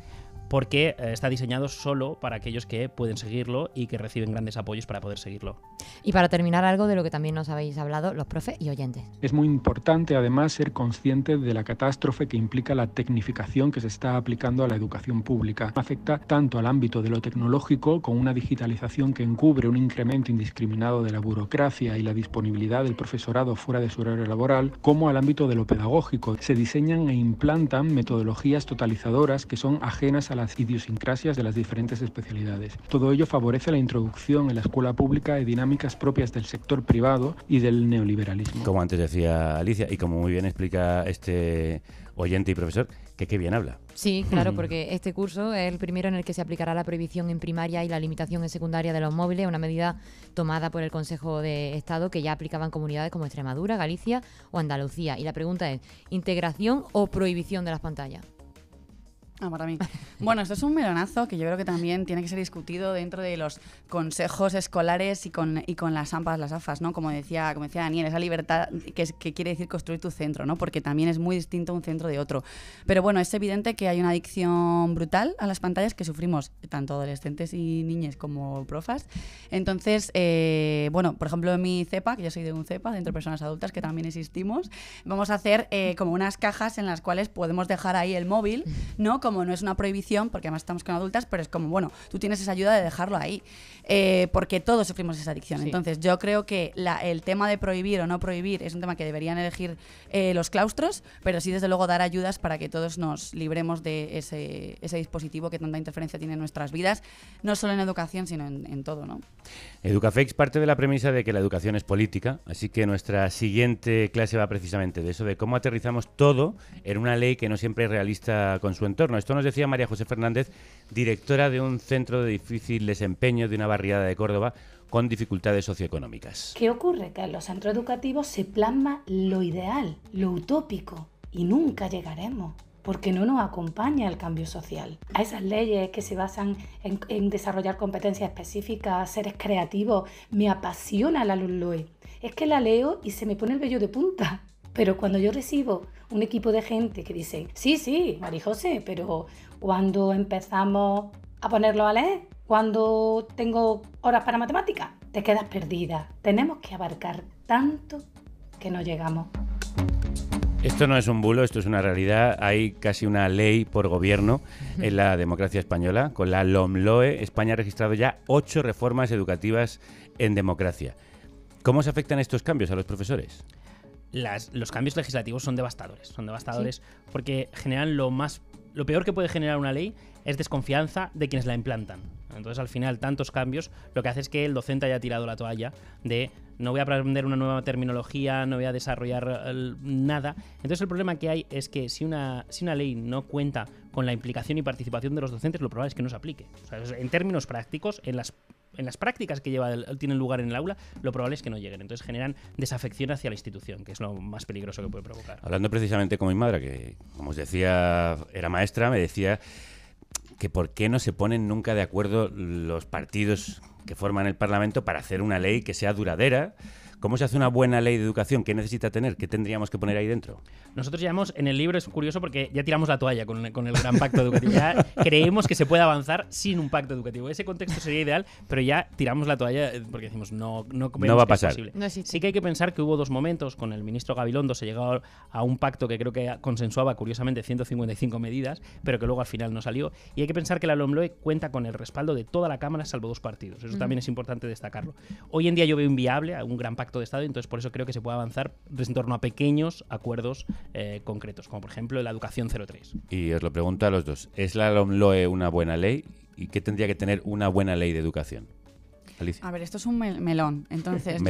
Porque está diseñado solo para aquellos que pueden seguirlo y que reciben grandes apoyos para poder seguirlo. Y para terminar, algo de lo que también nos habéis hablado los profes y oyentes. Es muy importante, además, ser consciente de la catástrofe que implica la tecnificación que se está aplicando a la educación pública. Afecta tanto al ámbito de lo tecnológico, con una digitalización que encubre un incremento indiscriminado de la burocracia y la disponibilidad del profesorado fuera de su horario laboral, como al ámbito de lo pedagógico. Se diseñan e implantan metodologías totalizadoras que son ajenas a las idiosincrasias de las diferentes especialidades. Todo ello favorece la introducción en la escuela pública de dinámicas propias del sector privado y del neoliberalismo. Como antes decía Alicia, y como muy bien explica este oyente y profesor, que qué bien habla. Sí, claro, porque este curso es el primero en el que se aplicará la prohibición en primaria y la limitación en secundaria de los móviles, una medida tomada por el Consejo de Estado que ya aplicaba en comunidades como Extremadura, Galicia o Andalucía. Y la pregunta es, ¿integración o prohibición de las pantallas? Para mí. Bueno, esto es un melonazo que yo creo que también tiene que ser discutido dentro de los consejos escolares y con las AMPAs, las AFAs, ¿no? Como decía Daniel, esa libertad que quiere decir construir tu centro, ¿no? Porque también es muy distinto un centro de otro. Pero bueno, es evidente que hay una adicción brutal a las pantallas que sufrimos tanto adolescentes y niñas como profas. Entonces, bueno, por ejemplo, en mi CEPA, que yo soy de un CEPA, Centro de Personas Adultas, que también existimos, vamos a hacer como unas cajas en las cuales podemos dejar ahí el móvil, ¿no? Como no es una prohibición, porque además estamos con adultas, pero es como, bueno, tú tienes esa ayuda de dejarlo ahí, porque todos sufrimos esa adicción. Sí. Entonces, yo creo que el tema de prohibir o no prohibir es un tema que deberían elegir los claustros, pero sí, desde luego, dar ayudas para que todos nos libremos de ese dispositivo que tanta interferencia tiene en nuestras vidas, no solo en educación, sino en todo, ¿no? Educafex parte de la premisa de que la educación es política, así que nuestra siguiente clase va precisamente de eso, de cómo aterrizamos todo en una ley que no siempre es realista con su entorno. Esto nos decía María José Fernández, directora de un centro de difícil desempeño de una barriada de Córdoba, con dificultades socioeconómicas. ¿Qué ocurre? Que en los centros educativos se plasma lo ideal, lo utópico, y nunca llegaremos, porque no nos acompaña el cambio social. A esas leyes que se basan en desarrollar competencias específicas, seres creativos, me apasiona la LOMLOE. Es que la leo y se me pone el vello de punta. Pero cuando yo recibo un equipo de gente que dice, sí, Marijose, pero ¿cuándo empezamos a ponerlo a leer? ¿Cuándo tengo horas para matemáticas? Te quedas perdida. Tenemos que abarcar tanto que no llegamos. Esto no es un bulo, esto es una realidad. Hay casi una ley por gobierno en la democracia española. Con la LOMLOE, España ha registrado ya 8 reformas educativas en democracia. ¿Cómo se afectan estos cambios a los profesores? Los cambios legislativos son devastadores. ¿Sí? Porque generan lo peor que puede generar una ley es desconfianza de quienes la implantan. Entonces, al final, tantos cambios, lo que hace es que el docente haya tirado la toalla de no voy a aprender una nueva terminología, no voy a desarrollar nada. Entonces, el problema que hay es que si una ley no cuenta con la implicación y participación de los docentes, lo probable es que no se aplique. O sea, en términos prácticos, en las prácticas que tienen lugar en el aula, lo probable es que no lleguen. Entonces generan desafección hacia la institución, que es lo más peligroso que puede provocar. Hablando precisamente con mi madre, que como os decía, era maestra, me decía que por qué no se ponen nunca de acuerdo los partidos que forman el Parlamento para hacer una ley que sea duradera. ¿Cómo se hace una buena ley de educación? ¿Qué necesita tener? ¿Qué tendríamos que poner ahí dentro? Nosotros llevamos, en el libro es curioso porque ya tiramos la toalla con el gran pacto educativo. Ya creemos que se puede avanzar sin un pacto educativo. Ese contexto sería ideal, pero ya tiramos la toalla porque decimos no va a pasar. Es posible. Sí que hay que pensar que hubo 2 momentos. Con el ministro Gabilondo se llegó a un pacto que creo que consensuaba curiosamente 155 medidas, pero que luego al final no salió. Y hay que pensar que la LOMLOE cuenta con el respaldo de toda la Cámara salvo 2 partidos. Eso también es importante destacarlo. Hoy en día yo veo inviable un gran pacto de Estado, entonces por eso creo que se puede avanzar en torno a pequeños acuerdos concretos, como por ejemplo la educación 03. Y os lo pregunto a los dos, ¿es la LOMLOE una buena ley? ¿Y qué tendría que tener una buena ley de educación? Alicia. A ver, esto es un melón, entonces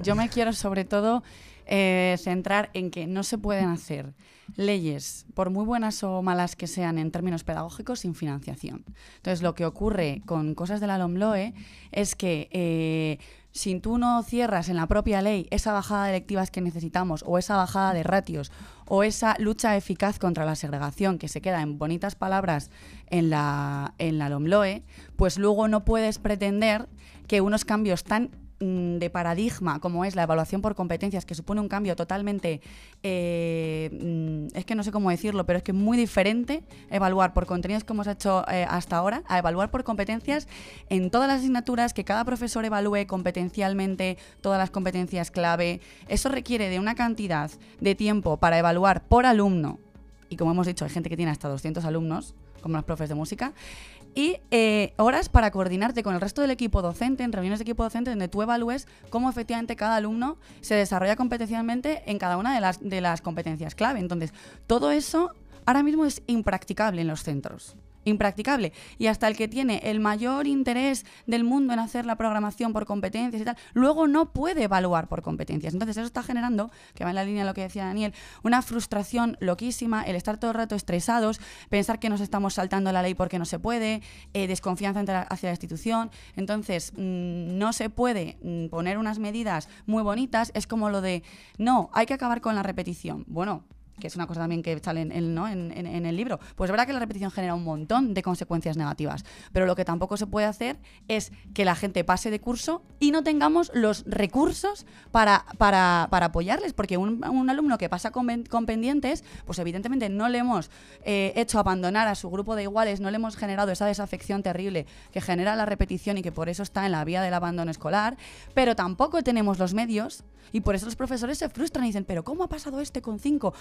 yo me quiero sobre todo centrar en que no se pueden hacer leyes, por muy buenas o malas que sean en términos pedagógicos, sin financiación. Entonces, lo que ocurre con cosas de la LOMLOE es que si tú no cierras en la propia ley esa bajada de electivas que necesitamos, o esa bajada de ratios, o esa lucha eficaz contra la segregación que se queda en bonitas palabras en la LOMLOE, pues luego no puedes pretender que unos cambios tan de paradigma como es la evaluación por competencias, que supone un cambio totalmente, es que no sé cómo decirlo, pero es que muy diferente evaluar por contenidos que hemos hecho hasta ahora a evaluar por competencias en todas las asignaturas, que cada profesor evalúe competencialmente todas las competencias clave. Eso requiere de una cantidad de tiempo para evaluar por alumno, y como hemos dicho hay gente que tiene hasta 200 alumnos, como los profes de música, y horas para coordinarte con el resto del equipo docente, en reuniones de equipo docente, donde tú evalúes cómo efectivamente cada alumno se desarrolla competencialmente en cada una de las competencias clave. Entonces, todo eso ahora mismo es impracticable en los centros. Impracticable. Y hasta el que tiene el mayor interés del mundo en hacer la programación por competencias y tal, luego no puede evaluar por competencias. Entonces eso está generando, que va en la línea de lo que decía Daniel, una frustración loquísima, el estar todo el rato estresados, pensar que nos estamos saltando la ley porque no se puede, desconfianza hacia la institución. Entonces no se puede poner unas medidas muy bonitas. Es como lo de, no, hay que acabar con la repetición. Bueno, que es una cosa también que sale en el libro. Pues es verdad que la repetición genera un montón de consecuencias negativas, pero lo que tampoco se puede hacer es que la gente pase de curso y no tengamos los recursos para apoyarles, porque un alumno que pasa con pendientes, pues evidentemente no le hemos hecho abandonar a su grupo de iguales, no le hemos generado esa desafección terrible que genera la repetición y que por eso está en la vía del abandono escolar, pero tampoco tenemos los medios y por eso los profesores se frustran y dicen, pero ¿cómo ha pasado con 5?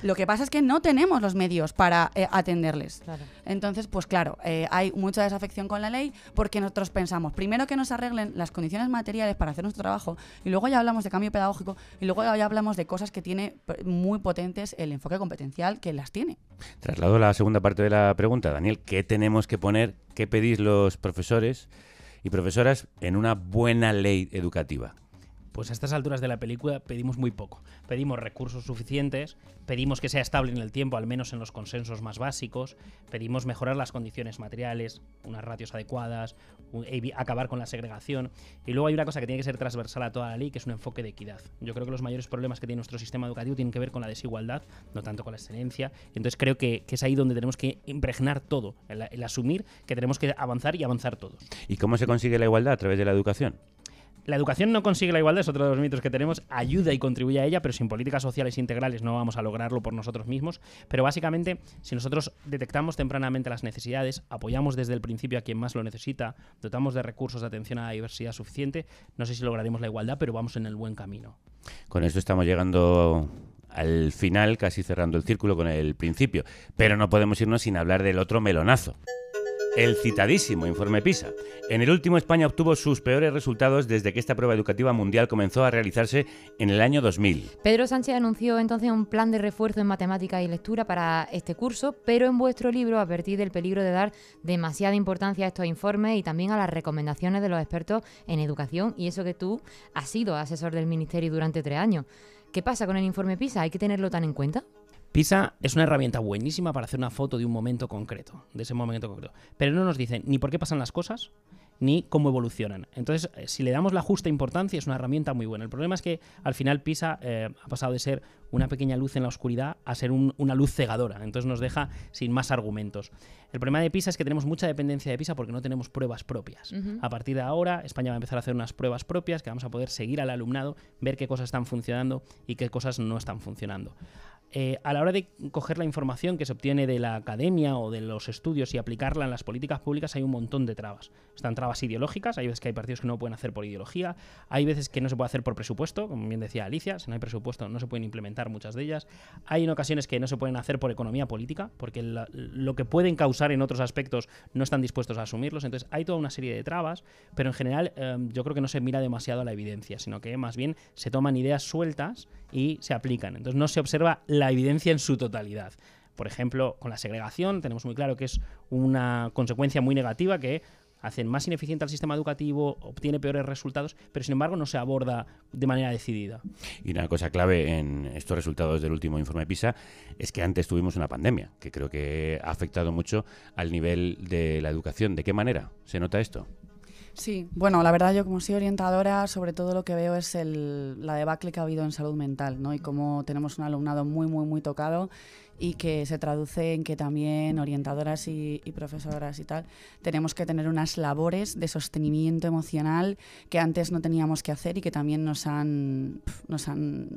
Lo que pasa es que no tenemos los medios para atenderles. Claro. Entonces, pues claro, hay mucha desafección con la ley porque nosotros pensamos, primero que nos arreglen las condiciones materiales para hacer nuestro trabajo y luego ya hablamos de cambio pedagógico y luego ya hablamos de cosas que tiene muy potentes el enfoque competencial que las tiene. Traslado a la segunda parte de la pregunta, Daniel, ¿qué tenemos que poner, qué pedís los profesores y profesoras en una buena ley educativa? Pues a estas alturas de la película pedimos muy poco. Pedimos recursos suficientes, pedimos que sea estable en el tiempo, al menos en los consensos más básicos, pedimos mejorar las condiciones materiales, unas ratios adecuadas, acabar con la segregación. Y luego hay una cosa que tiene que ser transversal a toda la ley, que es un enfoque de equidad. Yo creo que los mayores problemas que tiene nuestro sistema educativo tienen que ver con la desigualdad, no tanto con la excelencia. Entonces creo que es ahí donde tenemos que impregnar todo, el asumir que tenemos que avanzar y avanzar todos. ¿Y cómo se consigue la igualdad a través de la educación? La educación no consigue la igualdad, es otro de los mitos que tenemos, ayuda y contribuye a ella, pero sin políticas sociales integrales no vamos a lograrlo por nosotros mismos. Pero básicamente, si nosotros detectamos tempranamente las necesidades, apoyamos desde el principio a quien más lo necesita, dotamos de recursos de atención a la diversidad suficiente, no sé si lograremos la igualdad, pero vamos en el buen camino. Con esto estamos llegando al final, casi cerrando el círculo con el principio, pero no podemos irnos sin hablar del otro melonazo. El citadísimo informe PISA. En el último, España obtuvo sus peores resultados desde que esta prueba educativa mundial comenzó a realizarse en el año 2000. Pedro Sánchez anunció entonces un plan de refuerzo en matemática y lectura para este curso, pero en vuestro libro advertís del peligro de dar demasiada importancia a estos informes y también a las recomendaciones de los expertos en educación, y eso que tú has sido asesor del Ministerio durante 3 años. ¿Qué pasa con el informe PISA? ¿Hay que tenerlo tan en cuenta? PISA es una herramienta buenísima para hacer una foto de un momento concreto, de ese momento concreto. Pero no nos dicen ni por qué pasan las cosas, ni cómo evolucionan. Entonces, si le damos la justa importancia, es una herramienta muy buena. El problema es que al final PISA ha pasado de ser una pequeña luz en la oscuridad a ser una luz cegadora. Entonces nos deja sin más argumentos. El problema de PISA es que tenemos mucha dependencia de PISA porque no tenemos pruebas propias. A partir de ahora, España va a empezar a hacer unas pruebas propias que vamos a poder seguir al alumnado, ver qué cosas están funcionando y qué cosas no están funcionando. A la hora de coger la información que se obtiene de la academia o de los estudios y aplicarla en las políticas públicas hay un montón de trabas. Están trabas ideológicas, hay veces que hay partidos que no pueden hacer por ideología, hay veces que no se puede hacer por presupuesto, como bien decía Alicia, si no hay presupuesto no se pueden implementar muchas de ellas. Hay en ocasiones que no se pueden hacer por economía política, porque lo que pueden causar en otros aspectos no están dispuestos a asumirlos. Entonces hay toda una serie de trabas, pero en general yo creo que no se mira demasiado a la evidencia, sino que más bien se toman ideas sueltas y se aplican. Entonces no se observa la evidencia en su totalidad. Por ejemplo, con la segregación tenemos muy claro que es una consecuencia muy negativa que hacen más ineficiente al sistema educativo, obtiene peores resultados, pero sin embargo no se aborda de manera decidida. Y una cosa clave en estos resultados del último informe PISA es que antes tuvimos una pandemia, que creo que ha afectado mucho al nivel de la educación. ¿De qué manera se nota esto? Sí, bueno, la verdad yo como soy orientadora, sobre todo lo que veo es la debacle que ha habido en salud mental, ¿no? Y cómo tenemos un alumnado muy tocado y que se traduce en que también orientadoras y profesoras y tal tenemos que tener unas labores de sostenimiento emocional que antes no teníamos que hacer y que también nos han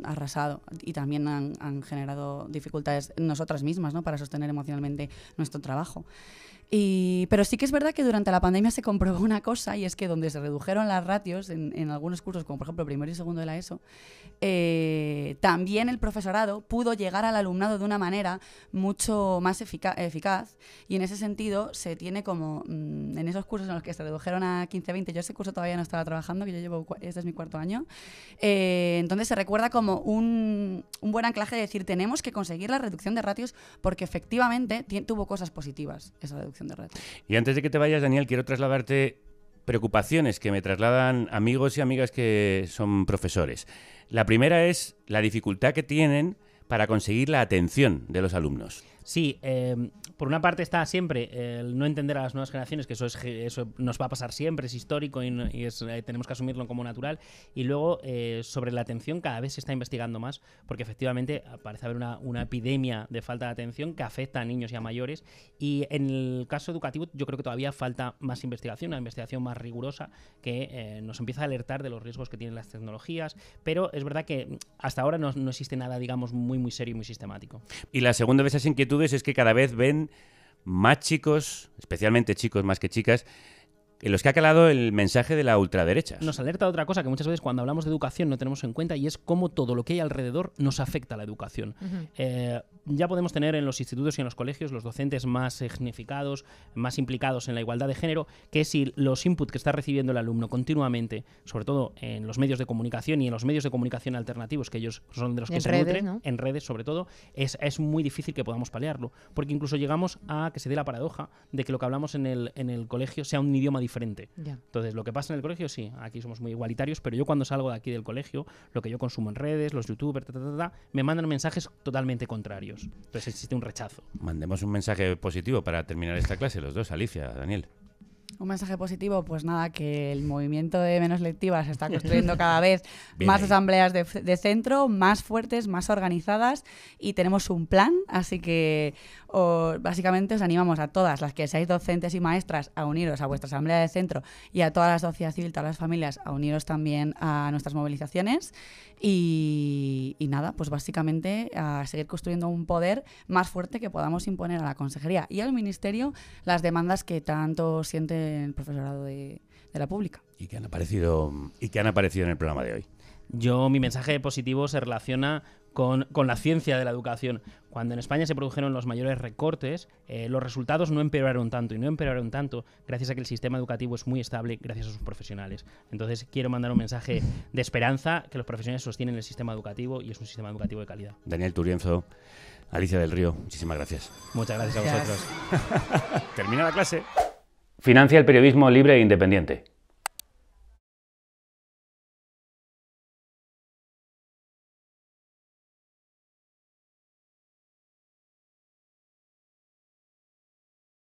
arrasado y también han generado dificultades nosotras mismas, ¿no? Para sostener emocionalmente nuestro trabajo. Pero sí que es verdad que durante la pandemia se comprobó una cosa, y es que donde se redujeron las ratios en algunos cursos, como por ejemplo primero y segundo de la ESO, también el profesorado pudo llegar al alumnado de una manera mucho más eficaz, y en ese sentido se tiene como, en esos cursos en los que se redujeron a 15-20, yo ese curso todavía no estaba trabajando, que este es mi 4º año, entonces se recuerda como un buen anclaje de decir, tenemos que conseguir la reducción de ratios porque efectivamente tuvo cosas positivas esa reducción de ratios. Y antes de que te vayas, Daniel, quiero trasladarte preocupaciones que me trasladan amigos y amigas que son profesores. La primera es la dificultad que tienen para conseguir la atención de los alumnos. Sí, por una parte está siempre el no entender a las nuevas generaciones, que eso nos va a pasar siempre, es histórico y tenemos que asumirlo como natural. Y luego, sobre la atención, cada vez se está investigando más, porque efectivamente parece haber una epidemia de falta de atención que afecta a niños y a mayores. Y en el caso educativo yo creo que todavía falta más investigación, una investigación más rigurosa que nos empieza a alertar de los riesgos que tienen las tecnologías. Pero es verdad que hasta ahora no existe nada, digamos, muy serio y muy sistemático. Y la segunda de esas inquietudes es que cada vez ven más chicos, especialmente chicos más que chicas, en los que ha calado el mensaje de la ultraderecha. Nos alerta de otra cosa que muchas veces cuando hablamos de educación no tenemos en cuenta, y es cómo todo lo que hay alrededor nos afecta a la educación. Ya podemos tener en los institutos y en los colegios los docentes más significados, más implicados en la igualdad de género, que si los inputs que está recibiendo el alumno continuamente, sobre todo en los medios de comunicación y en los medios de comunicación alternativos, que ellos son de los que se nutren, ¿no? En redes sobre todo, es muy difícil que podamos paliarlo, porque incluso llegamos a que se dé la paradoja de que lo que hablamos en el colegio sea un idioma diferente diferente. Ya. Entonces, lo que pasa en el colegio, sí, aquí somos muy igualitarios, pero yo cuando salgo de aquí del colegio, lo que yo consumo en redes, los youtubers, me mandan mensajes totalmente contrarios. Entonces existe un rechazo. Mandemos un mensaje positivo para terminar esta clase, los dos, Alicia, Daniel. Un mensaje positivo, pues nada, que el movimiento de menos lectivas se está construyendo cada vez más ahí. asambleas de centro, más fuertes, más organizadas, y tenemos un plan, así que básicamente os animamos a todas las que seáis docentes y maestras a uniros a vuestra asamblea de centro y a toda la sociedad civil, todas las familias, a uniros también a nuestras movilizaciones y nada, pues básicamente a seguir construyendo un poder más fuerte que podamos imponer a la consejería y al ministerio las demandas que tanto siente el profesorado de la pública. ¿Y qué han aparecido en el programa de hoy? Mi mensaje positivo se relaciona con la ciencia de la educación. Cuando en España se produjeron los mayores recortes, los resultados no empeoraron tanto, y no empeoraron tanto gracias a que el sistema educativo es muy estable gracias a sus profesionales. Entonces quiero mandar un mensaje de esperanza, que los profesionales sostienen el sistema educativo y es un sistema educativo de calidad. Daniel Turienzo, Alicia del Río, muchísimas gracias. Muchas gracias a vosotros. Termina la clase. Financia el periodismo libre e independiente.